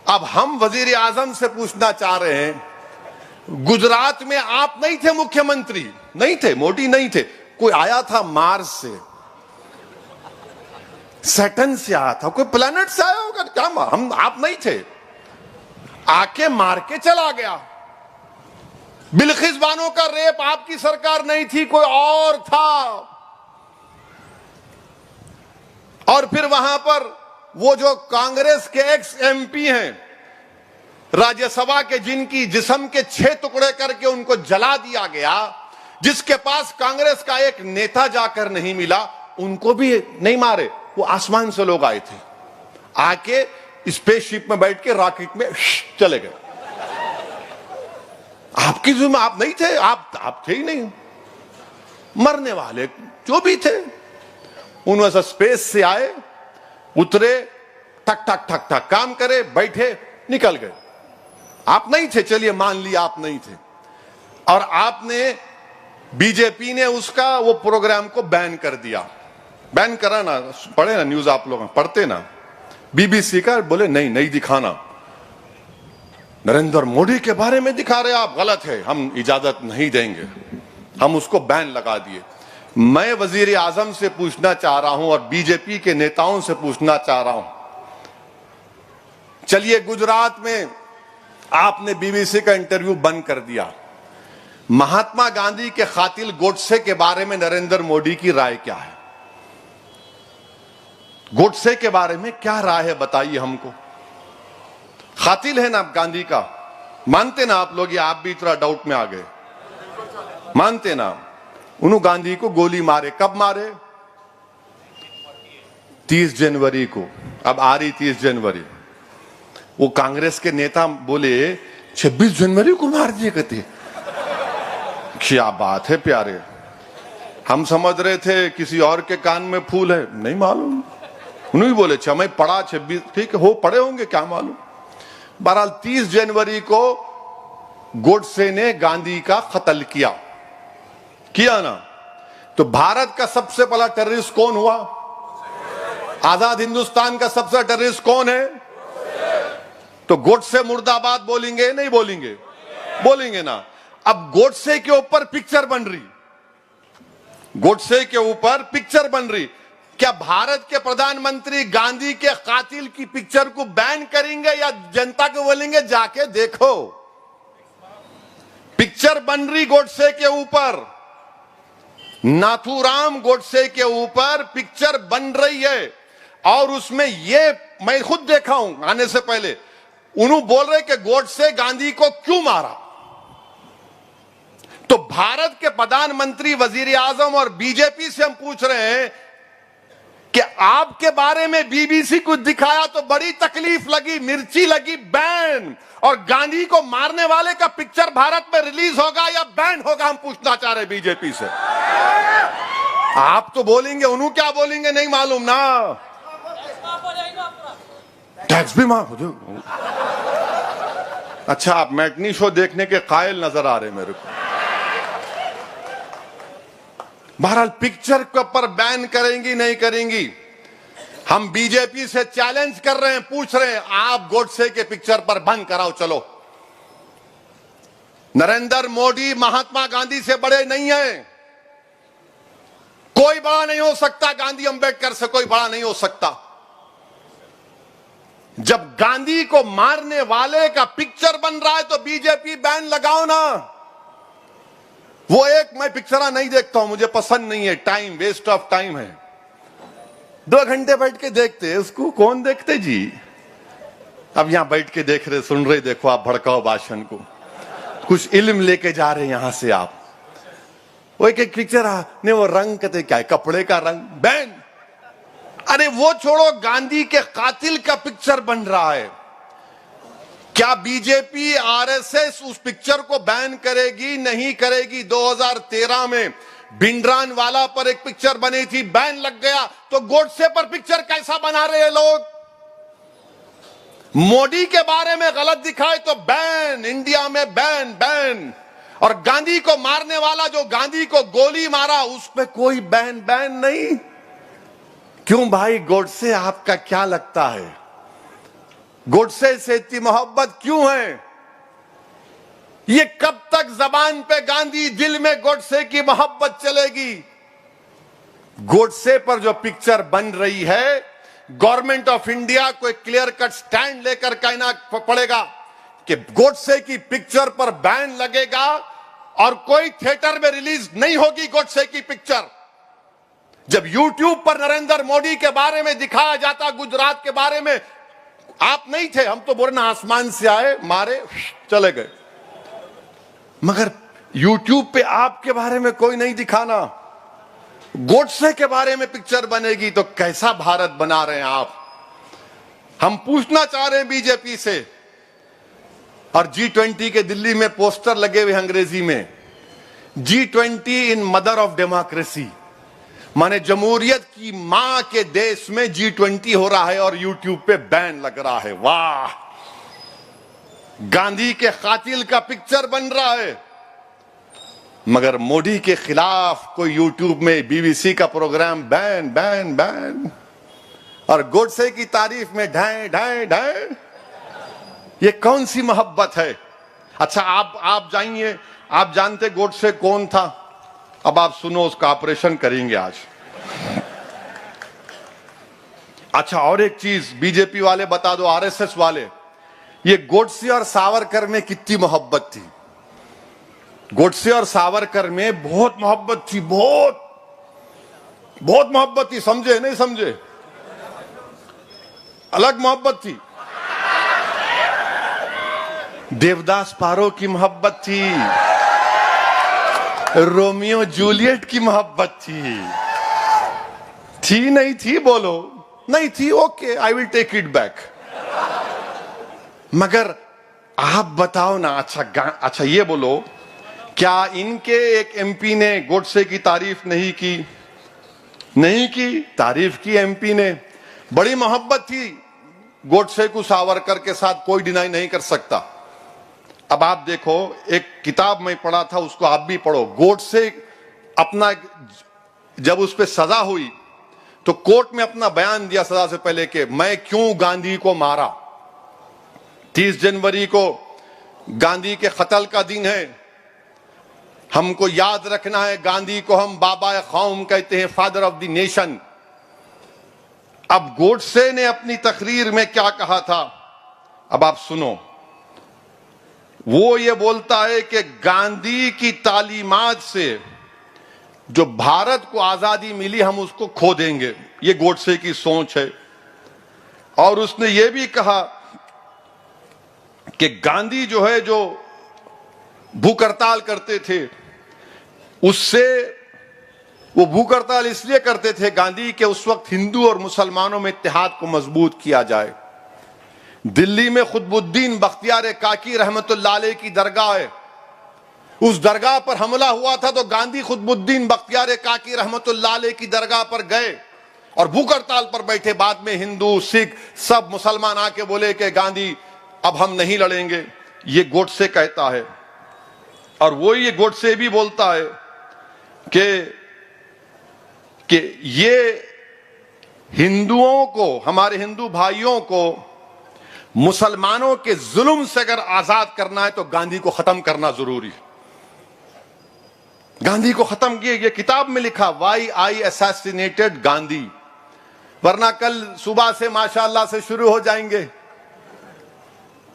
अब हम वजीर आजम से पूछना चाह रहे हैं, गुजरात में आप नहीं थे मुख्यमंत्री, नहीं थे, मोदी नहीं थे, कोई आया था मार्स से, सैटर्न से आया था, कोई प्लेनेट से आया होगा क्या? हम, आप नहीं थे, आके मार के चला गया। बिल्किस बानो का रेप आपकी सरकार नहीं थी, कोई और था। और फिर वहां पर वो जो कांग्रेस के एक्स एमपी हैं राज्यसभा के, जिनकी जिस्म के 6 टुकड़े करके उनको जला दिया गया, जिसके पास कांग्रेस का एक नेता जाकर नहीं मिला, उनको भी नहीं मारे, वो आसमान से लोग आए थे, आके स्पेसशिप में बैठ के रॉकेट में चले गए। आपकी जिम्मे आप नहीं थे, आप थे ही नहीं। मरने वाले जो भी थे उनमें से स्पेस से आए, उतरे, ठक ठक ठक ठक काम करे, बैठे, निकल गए। आप नहीं थे, चलिए मान लिया आप नहीं थे, और आपने, बीजेपी ने उसका वो प्रोग्राम को बैन कर दिया। बैन करा ना, पढ़े ना न्यूज, आप लोग पढ़ते ना, बीबीसी का, बोले नहीं नहीं दिखाना, नरेंद्र मोदी के बारे में दिखा रहे आप, गलत है, हम इजाजत नहीं देंगे, हम उसको बैन लगा दिए। मैं वजीर आजम से पूछना चाह रहा हूं और बीजेपी के नेताओं से पूछना चाह रहा हूं, चलिए गुजरात में आपने बीबीसी का इंटरव्यू बंद कर दिया, महात्मा गांधी के कातिल गोडसे के बारे में नरेंद्र मोदी की राय क्या है? गोडसे के बारे में क्या राय है बताइए हमको। कातिल है ना गांधी का, मानते ना आप लोग, या आप भी इतना डाउट में आ गए? मानते ना? उन्होंने गांधी को गोली मारे, कब मारे? 30 जनवरी को, अब आ रही 30 जनवरी। वो कांग्रेस के नेता बोले 26 जनवरी को मार दिए, कहते क्या बात है प्यारे, हम समझ रहे थे किसी और के कान में फूल है, नहीं मालूम। उन्होंने बोले अच्छा मैं पढ़ा 26, ठीक है, हो पढ़े होंगे, क्या मालूम। बहरहाल 30 जनवरी को गोडसे ने गांधी का कत्ल किया ना, तो भारत का सबसे बड़ा टेररिस्ट कौन हुआ? आजाद हिंदुस्तान का सबसे टेररिस्ट कौन है? तो गोडसे मुर्दाबाद बोलेंगे नहीं बोलेंगे? बोलेंगे ना। अब गोडसे के ऊपर पिक्चर बन रही, गोडसे के ऊपर पिक्चर बन रही, क्या भारत के प्रधानमंत्री गांधी के कातिल की पिक्चर को बैन करेंगे या जनता को बोलेंगे जाके देखो? पिक्चर बन रही गोडसे के ऊपर, नाथूराम गोडसे के ऊपर पिक्चर बन रही है, और उसमें ये मैं खुद देखा हूं आने से पहले, उन्होंने बोल रहे कि गोडसे गांधी को क्यों मारा। तो भारत के प्रधानमंत्री, वजीर आजम और बीजेपी से हम पूछ रहे हैं कि आपके बारे में बीबीसी को दिखाया तो बड़ी तकलीफ लगी, मिर्ची लगी, बैन, और गांधी को मारने वाले का पिक्चर भारत में रिलीज होगा या बैन होगा, हम पूछना चाह रहे बीजेपी से। आप तो बोलेंगे, उन्होंने क्या बोलेंगे नहीं मालूम ना, टैक्स भी माफ हो जाओ। अच्छा, आप मैटनी शो देखने के कायल नजर आ रहे मेरे को। बहरहाल पिक्चर के ऊपर बैन करेंगी नहीं करेंगी, हम बीजेपी से चैलेंज कर रहे हैं, पूछ रहे हैं, आप गोडसे के पिक्चर पर बंद कराओ। चलो, नरेंद्र मोदी महात्मा गांधी से बड़े नहीं हैं, कोई बड़ा नहीं हो सकता, गांधी अंबेडकर से कोई बड़ा नहीं हो सकता। जब गांधी को मारने वाले का पिक्चर बन रहा है तो बीजेपी बैन लगाओ ना। वो एक मैं पिक्चर नहीं देखता हूं, मुझे पसंद नहीं है, टाइम वेस्ट ऑफ टाइम है। 2 घंटे बैठ के देखते, उसको कौन देखते जी? अब यहां बैठ के देख रहे, सुन रहे, देखो आप भड़काओ भाषण को, कुछ इल्म लेके जा रहे हैं यहां से आप। वो एक पिक्चर ने वो रंग कहते क्या है, कपड़े का रंग, बैन। अरे वो छोड़ो, गांधी के कातिल का पिक्चर बन रहा है। क्या बीजेपी आरएसएस उस पिक्चर को बैन करेगी? नहीं करेगी। 2013 में भिंडरानवाला पर एक पिक्चर बनी थी, बैन लग गया, तो गोडसे पर पिक्चर कैसा बना रहे हैं लोग? मोदी के बारे में गलत दिखाए तो बैन, इंडिया में बैन बैन, और गांधी को मारने वाला जो गांधी को गोली मारा उस पर कोई बैन नहीं। क्यों भाई, गोडसे आपका क्या लगता है? गोडसे से इतनी मोहब्बत क्यों है? ये कब तक जबान पे गांधी, दिल में गोडसे की मोहब्बत चलेगी? गोडसे पर जो पिक्चर बन रही है, गवर्नमेंट ऑफ इंडिया को एक क्लियर कट स्टैंड लेकर कहना पड़ेगा कि गोडसे की पिक्चर पर बैन लगेगा और कोई थिएटर में रिलीज नहीं होगी गोडसे की पिक्चर। जब यूट्यूब पर नरेंद्र मोदी के बारे में दिखाया जाता, गुजरात के बारे में, आप नहीं थे, हम तो बोलना आसमान से आए, मारे, चले गए, मगर यूट्यूब पे आपके बारे में कोई नहीं दिखाना। गोडसे के बारे में पिक्चर बनेगी तो कैसा भारत बना रहे हैं आप? हम पूछना चाह रहे हैं बीजेपी से। और G20 के दिल्ली में पोस्टर लगे हुए अंग्रेजी में, G20 in mother of democracy. माने जमहूरियत की मां के देश में G20 हो रहा है और यूट्यूब पे बैन लग रहा है। वाह, गांधी के कातिल का पिक्चर बन रहा है, मगर मोदी के खिलाफ कोई यूट्यूब में बीबीसी का प्रोग्राम बैन बैन बैन, और गोडसे की तारीफ में ढाए ढाए ढाए। ये कौन सी मोहब्बत है? अच्छा, आप जाइए, आप जानते गोडसे कौन था? अब आप सुनो, उसका ऑपरेशन करेंगे आज। अच्छा, और एक चीज बीजेपी वाले बता दो, आरएसएस वाले, ये गोडसे और सावरकर में कितनी मोहब्बत थी। गोडसे और सावरकर में बहुत मोहब्बत थी, बहुत बहुत मोहब्बत थी। समझे नहीं समझे? अलग मोहब्बत थी। देवदास पारो की मोहब्बत थी, रोमियो जूलियट की मोहब्बत थी नहीं थी? बोलो नहीं थी। Okay, I will take it back. मगर आप बताओ ना। अच्छा ये बोलो, क्या इनके एक एमपी ने गोडसे की तारीफ नहीं की? नहीं की, तारीफ की एमपी ने। बड़ी मोहब्बत थी गोडसे को सावरकर के साथ, कोई डिनाई नहीं कर सकता। अब आप देखो, एक किताब में पढ़ा था, उसको आप भी पढ़ो। गोडसे अपना, जब उस पर सजा हुई तो कोर्ट में अपना बयान दिया सजा से पहले कि मैं क्यों गांधी को मारा। 30 जनवरी को गांधी के कत्ल का दिन है, हमको याद रखना है। गांधी को हम बाबा कौम कहते हैं, फादर ऑफ द नेशन। अब गोडसे ने अपनी तकरीर में क्या कहा था, अब आप सुनो। वो ये बोलता है कि गांधी की तालीमात से जो भारत को आजादी मिली, हम उसको खो देंगे। ये गोडसे की सोच है। और उसने ये भी कहा कि गांधी जो है, जो भूख हड़ताल करते थे, उससे वो भूख हड़ताल इसलिए करते थे गांधी के उस वक्त हिंदू और मुसलमानों में इत्तेहाद को मजबूत किया जाए। दिल्ली में खुतबुद्दीन बख्तियार काकी रहमतुल्लाह अलैह की दरगाह है, उस दरगाह पर हमला हुआ था तो गांधी खुतबुद्दीन बख्तियार काकी रहमतुल्लाह अलैह की दरगाह पर गए और भूख हड़ताल पर बैठे। बाद में हिंदू सिख सब मुसलमान आके बोले कि गांधी अब हम नहीं लड़ेंगे। ये गोडसे कहता है। और वो ये गोडसे भी बोलता है कि ये हिंदुओं को, हमारे हिंदू भाइयों को मुसलमानों के जुल्म से अगर आजाद करना है तो गांधी को खत्म करना जरूरी है। गांधी को खत्म किए, ये किताब में लिखा, वाई आई असैसिनेटेड गांधी। वरना कल सुबह से माशाअल्लाह से शुरू हो जाएंगे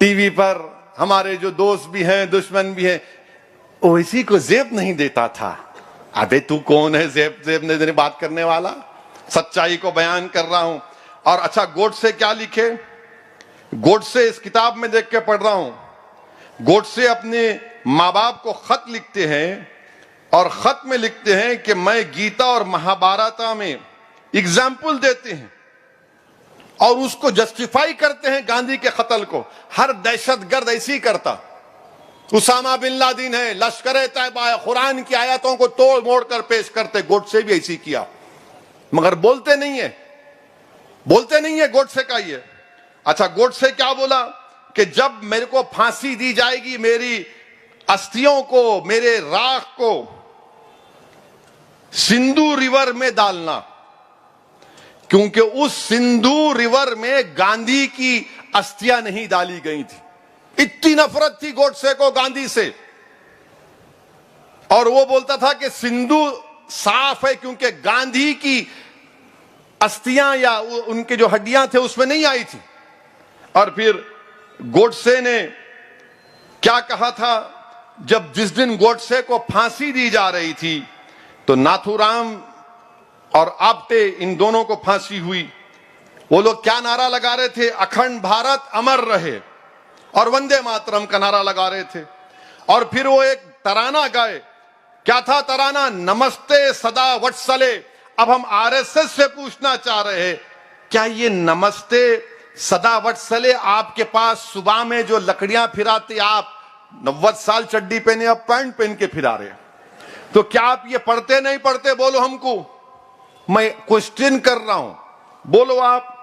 टीवी पर। हमारे जो दोस्त भी हैं, दुश्मन भी हैं, ओवैसी को जेब नहीं देता था। अबे तू कौन है जेब नहीं देने बात करने वाला? सच्चाई को बयान कर रहा हूं। और अच्छा, गोडसे क्या लिखे? गोडसे इस किताब में देख के पढ़ रहा हूं, गोडसे अपने माँ बाप को खत लिखते हैं और खत में लिखते हैं कि मैं गीता और महाभारत में एग्जाम्पल देते हैं और उसको जस्टिफाई करते हैं गांधी के कत्ल को। हर दहशतगर्द ऐसी करता। उसामा बिन लादेन है, लश्कर तैयबा है, कुरान की आयतों को तोड़ मोड़ कर पेश करते। गोडसे भी ऐसी किया, मगर बोलते नहीं है गोडसे का ये। अच्छा, गोडसे क्या बोला कि जब मेरे को फांसी दी जाएगी, मेरी अस्थियों को, मेरे राख को सिंधु रिवर में डालना, क्योंकि उस सिंधु रिवर में गांधी की अस्थियां नहीं डाली गई थी। इतनी नफरत थी गोडसे को गांधी से। और वो बोलता था कि सिंधु साफ है क्योंकि गांधी की अस्थियां या उनके जो हड्डियां थे उसमें नहीं आई थी। और फिर गोडसे ने क्या कहा था, जिस दिन गोडसे को फांसी दी जा रही थी तो नाथूराम और आप्टे, इन दोनों को फांसी हुई। वो लोग क्या नारा लगा रहे थे? अखंड भारत अमर रहे और वंदे मातरम का नारा लगा रहे थे। और फिर वो एक तराना गाए। क्या था तराना? नमस्ते सदा वत्सले। अब हम आरएसएस से पूछना चाह रहे हैं, क्या ये नमस्ते सदा वत्सले आपके पास सुबह में जो लकड़ियां फिराते, आप 90 साल चड्डी पहने, अब पैंट पहन के फिरा रहे, तो क्या आप ये पढ़ते नहीं पढ़ते? बोलो हमको। मैं क्वेश्चन कर रहा हूं, बोलो आप।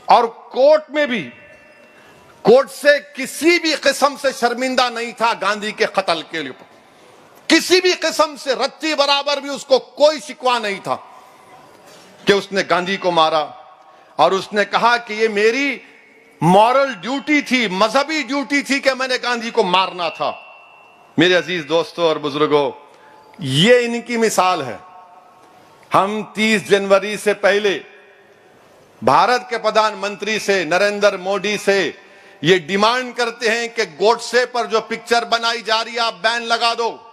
और कोर्ट में भी, कोर्ट से किसी भी किस्म से शर्मिंदा नहीं था गांधी के कत्ल के लिए, किसी भी किस्म से रत्ती बराबर भी उसको कोई शिकवा नहीं था कि उसने गांधी को मारा। और उसने कहा कि ये मेरी मॉरल ड्यूटी थी, मजहबी ड्यूटी थी कि मैंने गांधी को मारना था। मेरे अजीज दोस्तों और बुजुर्गों, ये इनकी मिसाल है। हम 30 जनवरी से पहले भारत के प्रधानमंत्री से, नरेंद्र मोदी से ये डिमांड करते हैं कि गोडसे पर जो पिक्चर बनाई जा रही है आप बैन लगा दो।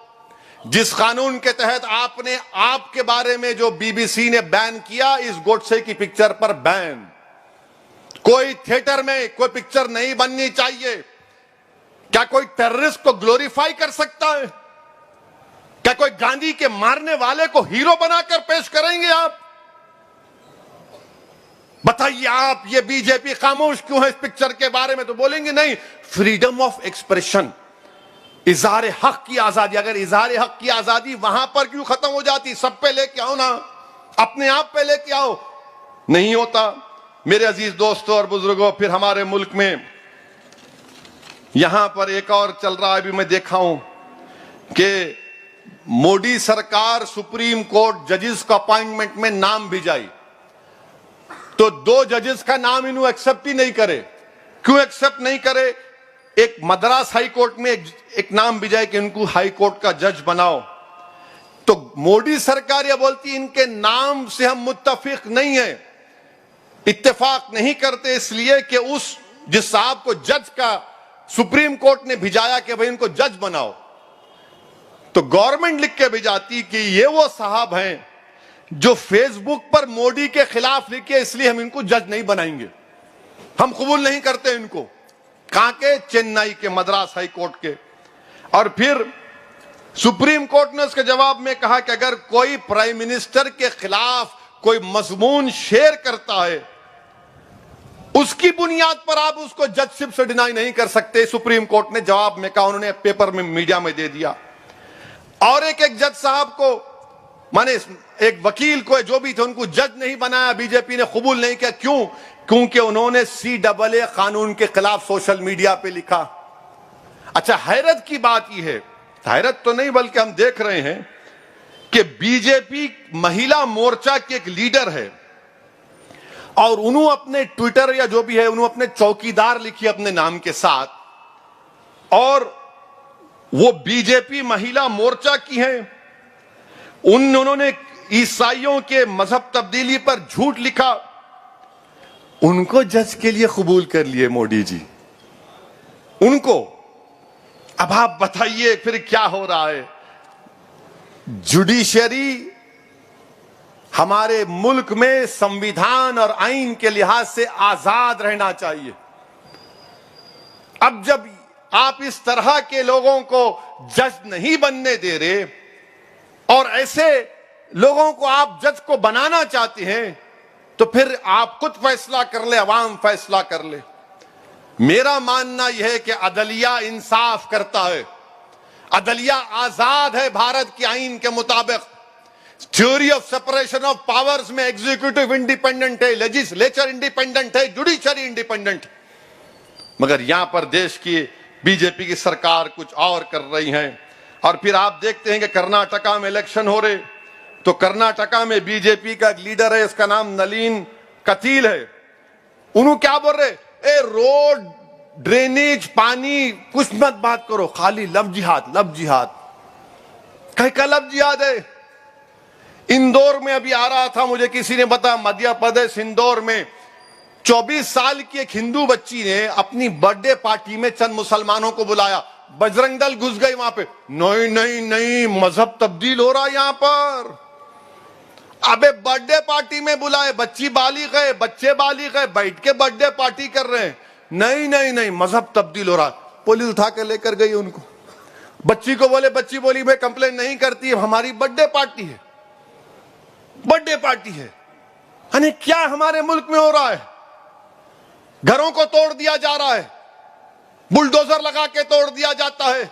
जिस कानून के तहत आपने आपके बारे में जो बीबीसी ने बैन किया, इस गोडसे की पिक्चर पर बैन। कोई थिएटर में कोई पिक्चर नहीं बननी चाहिए। क्या कोई टेररिस्ट को ग्लोरीफाई कर सकता है? क्या कोई गांधी के मारने वाले को हीरो बनाकर पेश करेंगे आप? बताइए आप, ये बीजेपी खामोश क्यों है इस पिक्चर के बारे में? तो बोलेंगे नहीं, फ्रीडम ऑफ एक्सप्रेशन, इजहार हक की आजादी। अगर इजहार हक की आजादी वहां पर क्यों खत्म हो जाती? सब पे लेके आओ ना, अपने आप पे लेके आओ। नहीं होता। मेरे अजीज दोस्तों और बुजुर्गों, फिर हमारे मुल्क में यहां पर एक और चल रहा है, अभी मैं देखा हूं कि मोदी सरकार सुप्रीम कोर्ट जजेस का अपॉइंटमेंट में नाम भिजाई, तो 2 जजेस का नाम इन्हों एक्सेप्ट ही नहीं करे। क्यों एक्सेप्ट नहीं करे? एक मद्रास हाई कोर्ट में एक नाम भिजाए कि इनको हाई कोर्ट का जज बनाओ, तो मोदी सरकार यह बोलती इनके नाम से हम मुत्तफिक नहीं है, इत्तेफाक नहीं करते, इसलिए कि उस जिस साहब को जज का सुप्रीम कोर्ट ने भिजाया कि भाई इनको जज बनाओ, तो गवर्नमेंट लिख के भिजाती कि ये वो साहब हैं जो फेसबुक पर मोदी के खिलाफ लिखे, इसलिए हम इनको जज नहीं बनाएंगे, हम कबूल नहीं करते इनको। कहां के? चेन्नई के, मद्रास हाई कोर्ट के। और फिर सुप्रीम कोर्ट ने उसके जवाब में कहा कि अगर कोई प्राइम मिनिस्टर के खिलाफ कोई मजमून शेयर करता है, उसकी बुनियाद पर आप उसको जजशिप से डिनाई नहीं कर सकते। सुप्रीम कोर्ट ने जवाब में कहा, उन्होंने पेपर में मीडिया में दे दिया। और एक जज साहब को, माने एक वकील को, जो भी थे, उनको जज नहीं बनाया, बीजेपी ने कबूल नहीं किया। क्यों? क्योंकि उन्होंने CAA कानून के खिलाफ सोशल मीडिया पे लिखा। अच्छा, हैरत की बात यह है, हैरत तो नहीं बल्कि हम देख रहे हैं कि बीजेपी महिला मोर्चा की एक लीडर है और उन्होंने अपने ट्विटर या जो भी है, उन्होंने अपने चौकीदार लिखी अपने नाम के साथ, और वो बीजेपी महिला मोर्चा की हैं। उन्होंने ईसाइयों के मजहब तब्दीली पर झूठ लिखा, उनको जज के लिए कबूल कर लिए मोदी जी, उनको। अब आप बताइए फिर क्या हो रहा है? जुडिशरी हमारे मुल्क में संविधान और आईन के लिहाज से आजाद रहना चाहिए। अब जब आप इस तरह के लोगों को जज नहीं बनने दे रहे और ऐसे लोगों को आप जज को बनाना चाहते हैं, तो फिर आप खुद फैसला कर ले, अवाम फैसला कर ले। मेरा मानना यह है कि अदलिया इंसाफ करता है, अदलिया आजाद है भारत के आईन के मुताबिक। Theory of separation of powers में एग्जीक्यूटिव इंडिपेंडेंट है, लेजिस्लेचर इंडिपेंडेंट है, जुडिशरी इंडिपेंडेंट। मगर यहां पर देश की बीजेपी की सरकार कुछ और कर रही है। और फिर आप देखते हैं कि कर्नाटका में इलेक्शन हो रहे, तो कर्नाटका में बीजेपी का एक लीडर है, इसका नाम नलीन कतील है। उन्होंने क्या बोल रहे? ए रोड, ड्रेनेज, पानी, कुछ मत बात करो, खाली लव जिहाद, लव जिहाद। कहीं का लव जिहाद है? इंदौर में अभी आ रहा था, मुझे किसी ने बताया, मध्य प्रदेश इंदौर में 24 साल की एक हिंदू बच्ची ने अपनी बर्थडे पार्टी में चंद मुसलमानों को बुलाया, बजरंग दल घुस गई वहां पे। नहीं नहीं नहीं, मजहब तब्दील हो रहा है यहां पर। अबे बर्थडे पार्टी में बुलाए, बच्ची बालिग है, बच्चे बालिग है, बैठ के बर्थडे पार्टी कर रहे हैं। नहीं नहीं नहीं, मजहब तब्दील हो रहा। पुलिस उठा के लेकर गई उनको। बच्ची को बोले, बच्ची बोली मैं कंप्लेन नहीं करती, हमारी बर्थडे पार्टी है, बर्थडे पार्टी है। यानी क्या हमारे मुल्क में हो रहा है? घरों को तोड़ दिया जा रहा है, बुलडोजर लगा के तोड़ दिया जाता है।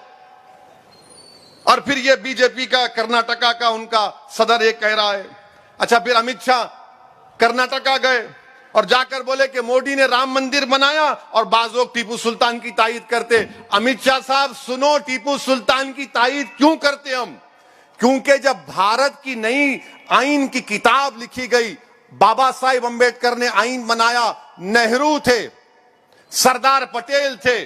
और फिर ये बीजेपी का कर्नाटका का उनका सदर ये कह रहा है, अच्छा, फिर अमित शाह कर्नाटका गए और जाकर बोले कि मोदी ने राम मंदिर बनाया, और बाज लोग टीपू सुल्तान की तायीद करते। अमित शाह साहब सुनो, टीपू सुल्तान की तायीद क्यों करते हम? क्योंकि जब भारत की नई आईन की किताब लिखी गई, बाबा साहिब अंबेडकर ने आईन बनाया, नेहरू थे, सरदार पटेल थे।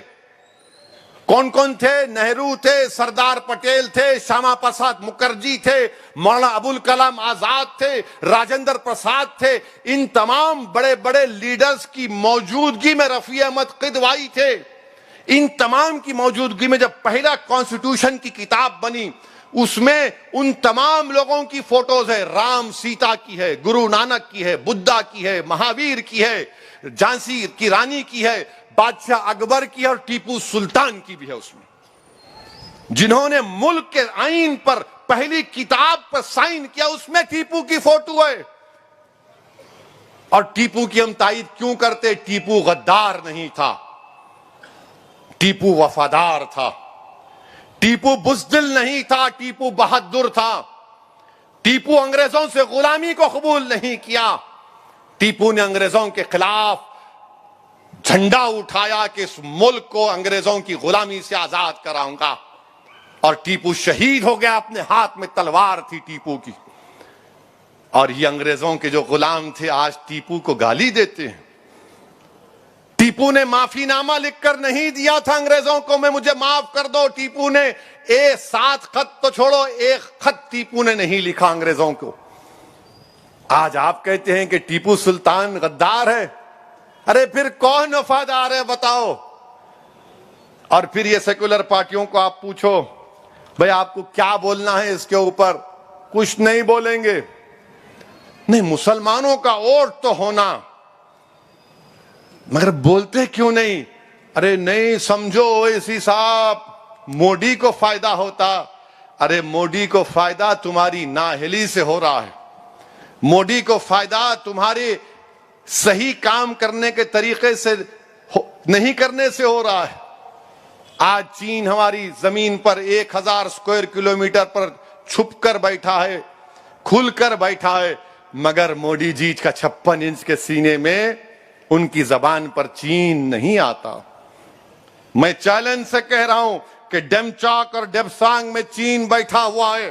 कौन कौन थे? नेहरू थे, सरदार पटेल थे, श्यामा प्रसाद मुखर्जी थे, मौलाना अबुल कलाम आजाद थे, राजेंद्र प्रसाद थे। इन तमाम बड़े बड़े लीडर्स की मौजूदगी में रफी अहमद किदवाई थे। इन तमाम की मौजूदगी में जब पहला कॉन्स्टिट्यूशन की किताब बनी, उसमें उन तमाम लोगों की फोटोज है। राम सीता की है, गुरु नानक की है, बुद्धा की है, महावीर की है, झांसी की रानी की है, बादशाह अकबर की है, और टीपू सुल्तान की भी है उसमें। जिन्होंने मुल्क के आईन पर पहली किताब पर साइन किया, उसमें टीपू की फोटो है। और टीपू की हम तायीद क्यों करते? टीपू गद्दार नहीं था, टीपू वफादार था। टीपू बुज़दिल नहीं था, टीपू बहादुर था। टीपू अंग्रेजों से गुलामी को कबूल नहीं किया। टीपू ने अंग्रेजों के खिलाफ झंडा उठाया कि इस मुल्क को अंग्रेजों की गुलामी से आजाद कराऊंगा, और टीपू शहीद हो गया। अपने हाथ में तलवार थी टीपू की। और ये अंग्रेजों के जो गुलाम थे आज टीपू को गाली देते हैं। टीपू ने माफीनामा लिखकर नहीं दिया था अंग्रेजों को, मैं मुझे माफ कर दो। टीपू ने 7 खत तो छोड़ो, 1 खत टीपू ने नहीं लिखा अंग्रेजों को। आज आप कहते हैं कि टीपू सुल्तान गद्दार है। अरे फिर कौन वफादार है बताओ? और फिर ये सेक्युलर पार्टियों को आप पूछो, भाई आपको क्या बोलना है इसके ऊपर? कुछ नहीं बोलेंगे। नहीं, मुसलमानों का वोट तो होना, मगर बोलते क्यों नहीं? अरे नहीं, समझो ओवैसी साहब, मोदी को फायदा होता। अरे मोदी को फायदा तुम्हारी नाअहली से हो रहा है। मोदी को फायदा तुम्हारे सही काम करने के तरीके से नहीं करने से हो रहा है। आज चीन हमारी जमीन पर 1000 स्क्वायर किलोमीटर पर छुपकर बैठा है, खुलकर बैठा है, मगर मोदी जी का 56 इंच के सीने में उनकी जबान पर चीन नहीं आता। मैं चैलेंज से कह रहा हूं कि डेमचाक और डेपसांग में चीन बैठा हुआ है।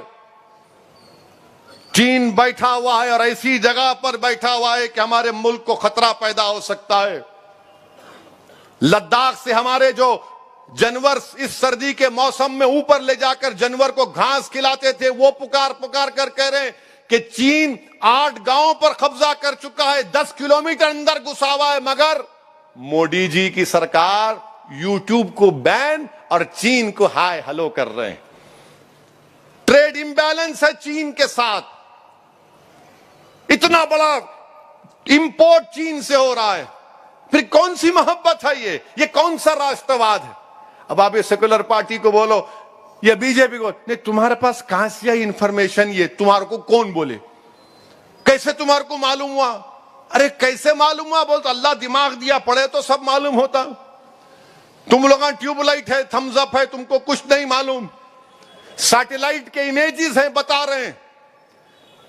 चीन बैठा हुआ है और ऐसी जगह पर बैठा हुआ है कि हमारे मुल्क को खतरा पैदा हो सकता है। लद्दाख से हमारे जो जानवर इस सर्दी के मौसम में ऊपर ले जाकर जानवर को घास खिलाते थे, वो पुकार पुकार कर कह रहे हैं कि चीन 8 गांवों पर कब्जा कर चुका है, 10 किलोमीटर अंदर घुसा हुआ है। मगर मोदी जी की सरकार यूट्यूब को बैन और चीन को हाय हेलो कर रहे हैं। ट्रेड इंबैलेंस है चीन के साथ। इतना बड़ा इंपोर्ट चीन से हो रहा है। फिर कौन सी मोहब्बत है ये कौन सा राष्ट्रवाद है? अब आप ये सेकुलर पार्टी को बोलो या बीजेपी को, नहीं तुम्हारे पास कहां से आई इंफॉर्मेशन? ये तुम्हारे को कौन बोले? कैसे तुम्हारे को मालूम हुआ? अरे कैसे मालूम हुआ? बोलते अल्लाह दिमाग दिया, पढ़े तो सब मालूम होता। तुम लोग ट्यूबलाइट है, थम्स अप है, तुमको कुछ नहीं मालूम। सैटेलाइट के इमेजेस हैं, बता रहे हैं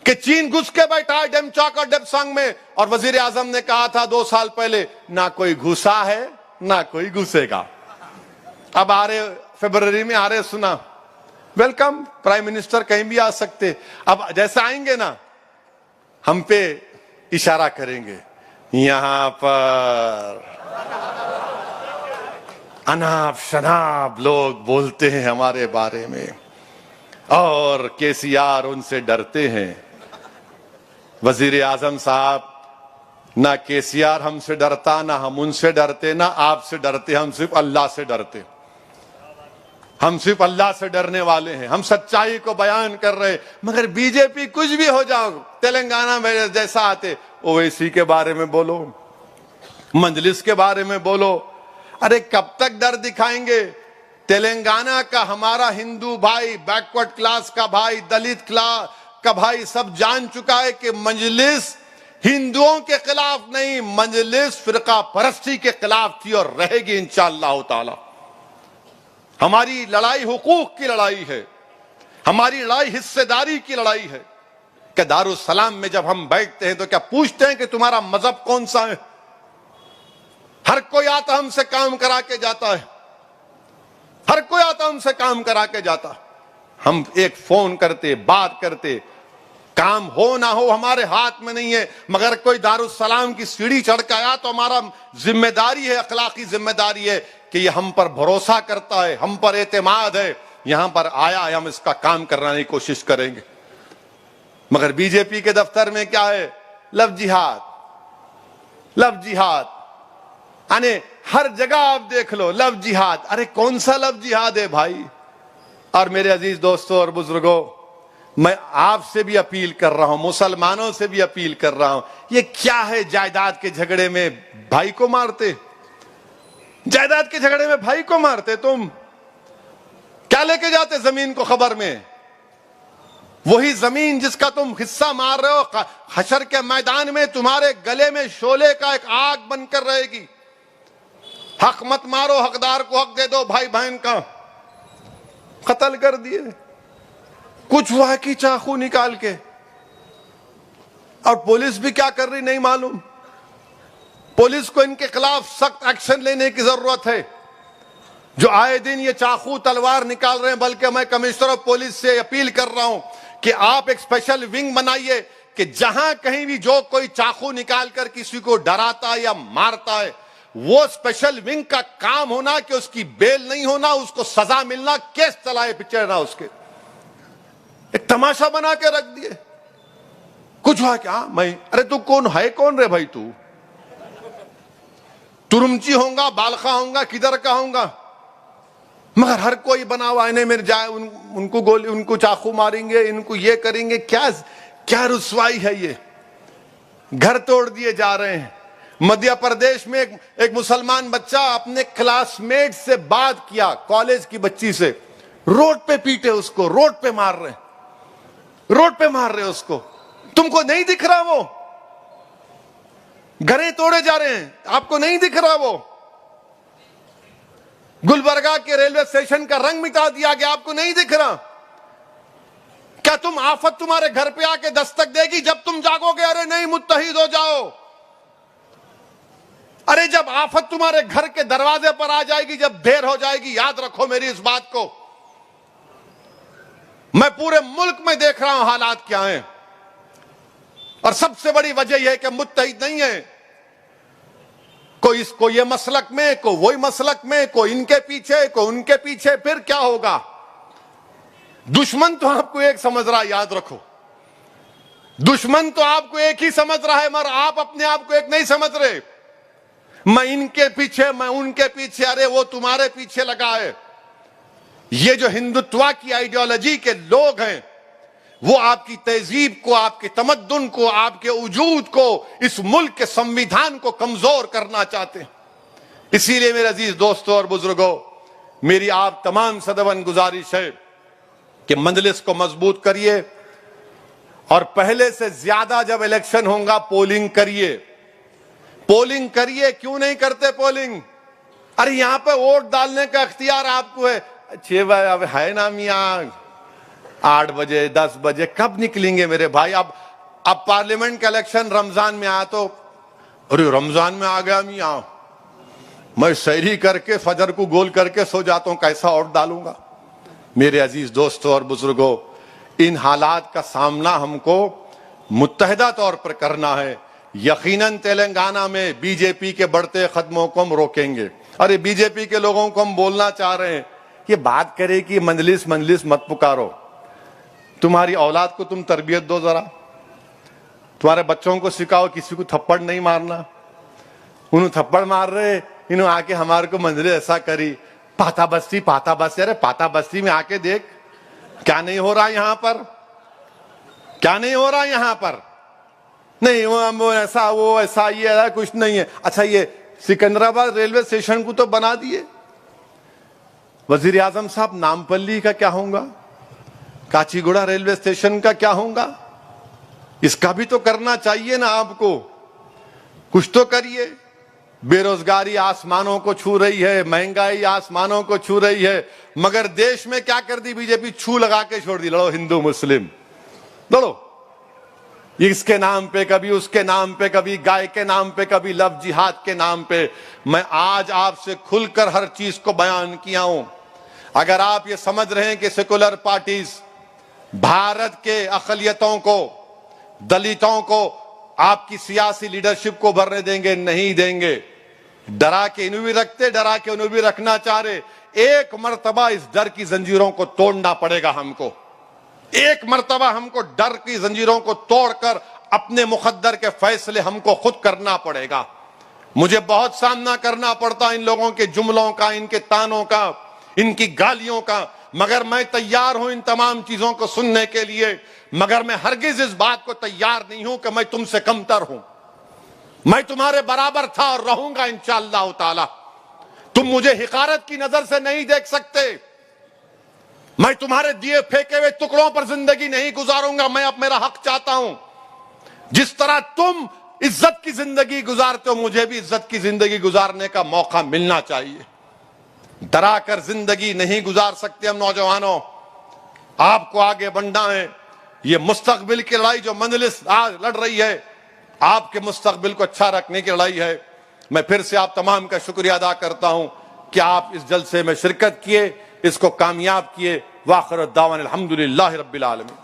कि चीन घुस के बैठा है डेमचाक और डेपसांग में। और वजीर आजम ने कहा था 2 साल पहले, ना कोई घुसा है ना कोई घुसेगा। अब आ रहे फरवरी में आ रहे, सुना, वेलकम, प्राइम मिनिस्टर कहीं भी आ सकते। अब जैसे आएंगे ना, हम पे इशारा करेंगे, यहां पर अनाप शनाप लोग बोलते हैं हमारे बारे में, और केसीआर उनसे डरते हैं। वजीर आजम साहब, ना केसीआर हमसे डरता, ना हम उनसे डरते, ना आपसे डरते, हम सिर्फ अल्लाह से डरते। हम सिर्फ अल्लाह से डरने वाले हैं। हम सच्चाई को बयान कर रहे। मगर बीजेपी कुछ भी हो जाओ, तेलंगाना में जैसा आते, ओवैसी के बारे में बोलो, मजलिस के बारे में बोलो। अरे कब तक डर दिखाएंगे? तेलंगाना का हमारा हिंदू भाई, बैकवर्ड क्लास का भाई, दलित क्लास का भाई सब जान चुका है कि मजलिस हिंदुओं के खिलाफ नहीं, मजलिस फिरका परस्ती के खिलाफ थी और रहेगी इंशाअल्लाह ताला। हमारी लड़ाई हुकूक की लड़ाई है, हमारी लड़ाई हिस्सेदारी की लड़ाई है क्या दारुस्सलाम में जब हम बैठते हैं तो क्या पूछते हैं कि तुम्हारा मजहब कौन सा है? हर कोई आता हमसे काम करा के जाता है, हर कोई आता हमसे काम करा के जाता। हम एक फोन करते, बात करते, काम हो ना हो हमारे हाथ में नहीं है, मगर कोई दारुस्सलाम की सीढ़ी चढ़ के आया तो हमारा जिम्मेदारी है, अखलाकी जिम्मेदारी है कि ये हम पर भरोसा करता है, हम पर एतमाद है, यहां पर आया है, हम इसका काम करने की कोशिश करेंगे। मगर बीजेपी के दफ्तर में क्या है? लव जिहाद, लव जिहाद। यानी हर जगह आप देख लो लव जिहाद। अरे कौन सा लव जिहाद है भाई? और मेरे अजीज दोस्तों और बुजुर्गों, मैं आपसे भी अपील कर रहा हूं, मुसलमानों से भी अपील कर रहा हूं, ये क्या है जायदाद के झगड़े में भाई को मारते? जायदाद के झगड़े में भाई को मारते? तुम क्या लेके जाते जमीन को खबर में? वही जमीन जिसका तुम हिस्सा मार रहे हो, हशर के मैदान में तुम्हारे गले में शोले का एक आग बनकर रहेगी। हक मत मारो, हकदार को हक दे दो। भाई बहन का कत्ल कर दिए, कुछ हुआ कि चाकू निकाल के, और पुलिस भी क्या कर रही नहीं मालूम। पुलिस को इनके खिलाफ सख्त एक्शन लेने की जरूरत है, जो आए दिन ये चाकू तलवार निकाल रहे हैं। बल्कि मैं कमिश्नर ऑफ पुलिस से अपील कर रहा हूं कि आप एक स्पेशल विंग बनाइए कि जहां कहीं भी जो कोई चाकू निकाल कर किसी को डराता है या मारता है, वो स्पेशल विंग का काम होना कि उसकी बेल नहीं होना, उसको सजा मिलना, केस चलाए पिछड़ना। उसके एक तमाशा बना के रख दिए। कुछ हुआ क्या? मैं, अरे तू कौन है? कौन रे भाई? तू तुरुमची होगा, बालखा होगा, किधर का होगा? मगर हर कोई बना हुआ है, मेरे जाए उनको गोली, उनको चाकू मारेंगे, इनको ये करेंगे। क्या क्या रुसवाई है ये? घर तोड़ दिए जा रहे हैं। मध्य प्रदेश में एक मुसलमान बच्चा अपने क्लासमेट से बात किया, कॉलेज की बच्ची से, रोड पे पीटे उसको, रोड पे मार रहे, रोड पे मार रहे उसको। तुमको नहीं दिख रहा? वो घरें तोड़े जा रहे हैं, आपको नहीं दिख रहा? वो गुलबर्गा के रेलवे स्टेशन का रंग मिटा दिया गया, आपको नहीं दिख रहा? क्या तुम आफत तुम्हारे घर पे आके दस्तक देगी जब तुम जागोगे? अरे नहीं, मुत्तहिद हो जाओ। अरे जब आफत तुम्हारे घर के दरवाजे पर आ जाएगी, जब देर हो जाएगी, याद रखो मेरी इस बात को। मैं पूरे मुल्क में देख रहा हूं हालात क्या हैं, और सबसे बड़ी वजह यह है कि मुत्तहिद नहीं है। कोई इसको ये मसलक में, कोई वही मसलक में, कोई इनके पीछे, कोई उनके पीछे। फिर क्या होगा? दुश्मन तो आपको एक समझ रहा है, याद रखो। दुश्मन तो आपको एक ही समझ रहा है, मगर आप अपने आप को एक नहीं समझ रहे। मैं इनके पीछे, मैं उनके पीछे। अरे वो तुम्हारे पीछे लगा है। ये जो हिंदुत्व की आइडियोलॉजी के लोग हैं, वो आपकी तहजीब को, आपके तमद्दुन को, आपके वजूद को, इस मुल्क के संविधान को कमजोर करना चाहते हैं। इसीलिए मेरे अजीज दोस्तों और बुजुर्गों, मेरी आप तमाम सदवन गुजारिश है कि मजलिस को मजबूत करिए, और पहले से ज्यादा जब इलेक्शन होगा पोलिंग करिए। पोलिंग करिए। क्यों नहीं करते पोलिंग? अरे यहां पे वोट डालने का इख्तियार आपको है। 6 बजे अब है ना मियां, 8 बजे 10 बजे कब निकलेंगे मेरे भाई? अब पार्लियामेंट का इलेक्शन रमजान में आया तो, अरे रमजान में आ गया मियां, मैं सहरी करके फजर को गोल करके सो जाता हूं, कैसा वोट डालूंगा? मेरे अजीज दोस्तों और बुजुर्गों, इन हालात का सामना हमको मुत्तहिदा तौर पर करना है। यकीनन तेलंगाना में बीजेपी के बढ़ते कदमों को हम रोकेंगे। अरे बीजेपी के लोगों को हम बोलना चाह रहे हैं, ये बात करे कि मंजलिस मंजलिस मत पुकारो। तुम्हारी औलाद को तुम तरबियत दो जरा, तुम्हारे बच्चों को सिखाओ किसी को थप्पड़ नहीं मारना। उन्होंने थप्पड़ मार रहे, इन्होंने आके हमारे को मंजलिस ऐसा करी, पाता बस्ती पाता बस्ती। अरे पाता बस्ती में आके देख क्या नहीं हो रहा यहां पर, क्या नहीं हो रहा यहां पर। नहीं वो ऐसा ये ऐसा कुछ नहीं है। अच्छा ये सिकंदराबाद रेलवे स्टेशन को तो बना दिए, वजीर आजम साहब नामपल्ली का क्या होगा? काचीगुड़ा रेलवे स्टेशन का क्या होगा? इसका भी तो करना चाहिए ना आपको, कुछ तो करिए। बेरोजगारी आसमानों को छू रही है, महंगाई आसमानों को छू रही है, मगर देश में क्या कर दी बीजेपी? छू लगा के छोड़ दी। लड़ो हिंदू मुस्लिम, लड़ो। इसके नाम पे, कभी उसके नाम पे, कभी गाय के नाम पे, कभी लव जिहाद के नाम पे। मैं आज आपसे खुलकर हर चीज को बयान किया हूं। अगर आप ये समझ रहे हैं कि सेकुलर पार्टीज भारत के अकलियतों को, दलितों को, आपकी सियासी लीडरशिप को भरने देंगे, नहीं देंगे। डरा के इन्हें भी रखते, डरा के उन्हें भी रखना चाह रहे। एक मर्तबा इस डर की जंजीरों को तोड़ना पड़ेगा हमको। एक मर्तबा हमको डर की जंजीरों को तोड़कर अपने मुकद्दर के फैसले हमको खुद करना पड़ेगा। मुझे बहुत सामना करना पड़ता इन लोगों के जुमलों का, इनके तानों का, इनकी गालियों का, मगर मैं तैयार हूं इन तमाम चीजों को सुनने के लिए। मगर मैं हरगिज इस बात को तैयार नहीं हूं कि मैं तुमसे कमतर हूं। मैं तुम्हारे बराबर था और रहूंगा इंशाअल्लाह ताला। तुम मुझे हिकारत की नजर से नहीं देख सकते। मैं तुम्हारे दिए फेंके हुए टुकड़ों पर जिंदगी नहीं गुजारूंगा। मैं अब मेरा हक चाहता हूं। जिस तरह तुम इज्जत की जिंदगी गुजारते हो, मुझे भी इज्जत की जिंदगी गुजारने का मौका मिलना चाहिए। डरा कर जिंदगी नहीं गुजार सकते हम नौजवानों। आपको आगे बढ़ना है। ये मुस्तकबिल की लड़ाई जो मजलिस आज लड़ रही है, आपके मुस्तकबिल को अच्छा रखने की लड़ाई है। मैं फिर से आप तमाम का शुक्रिया अदा करता हूं कि आप इस जलसे में शिरकत किए, इसको कामयाब किए। वाखिर दावाना अल्हम्दुलिल्लाहि रब्बिल आलमीन।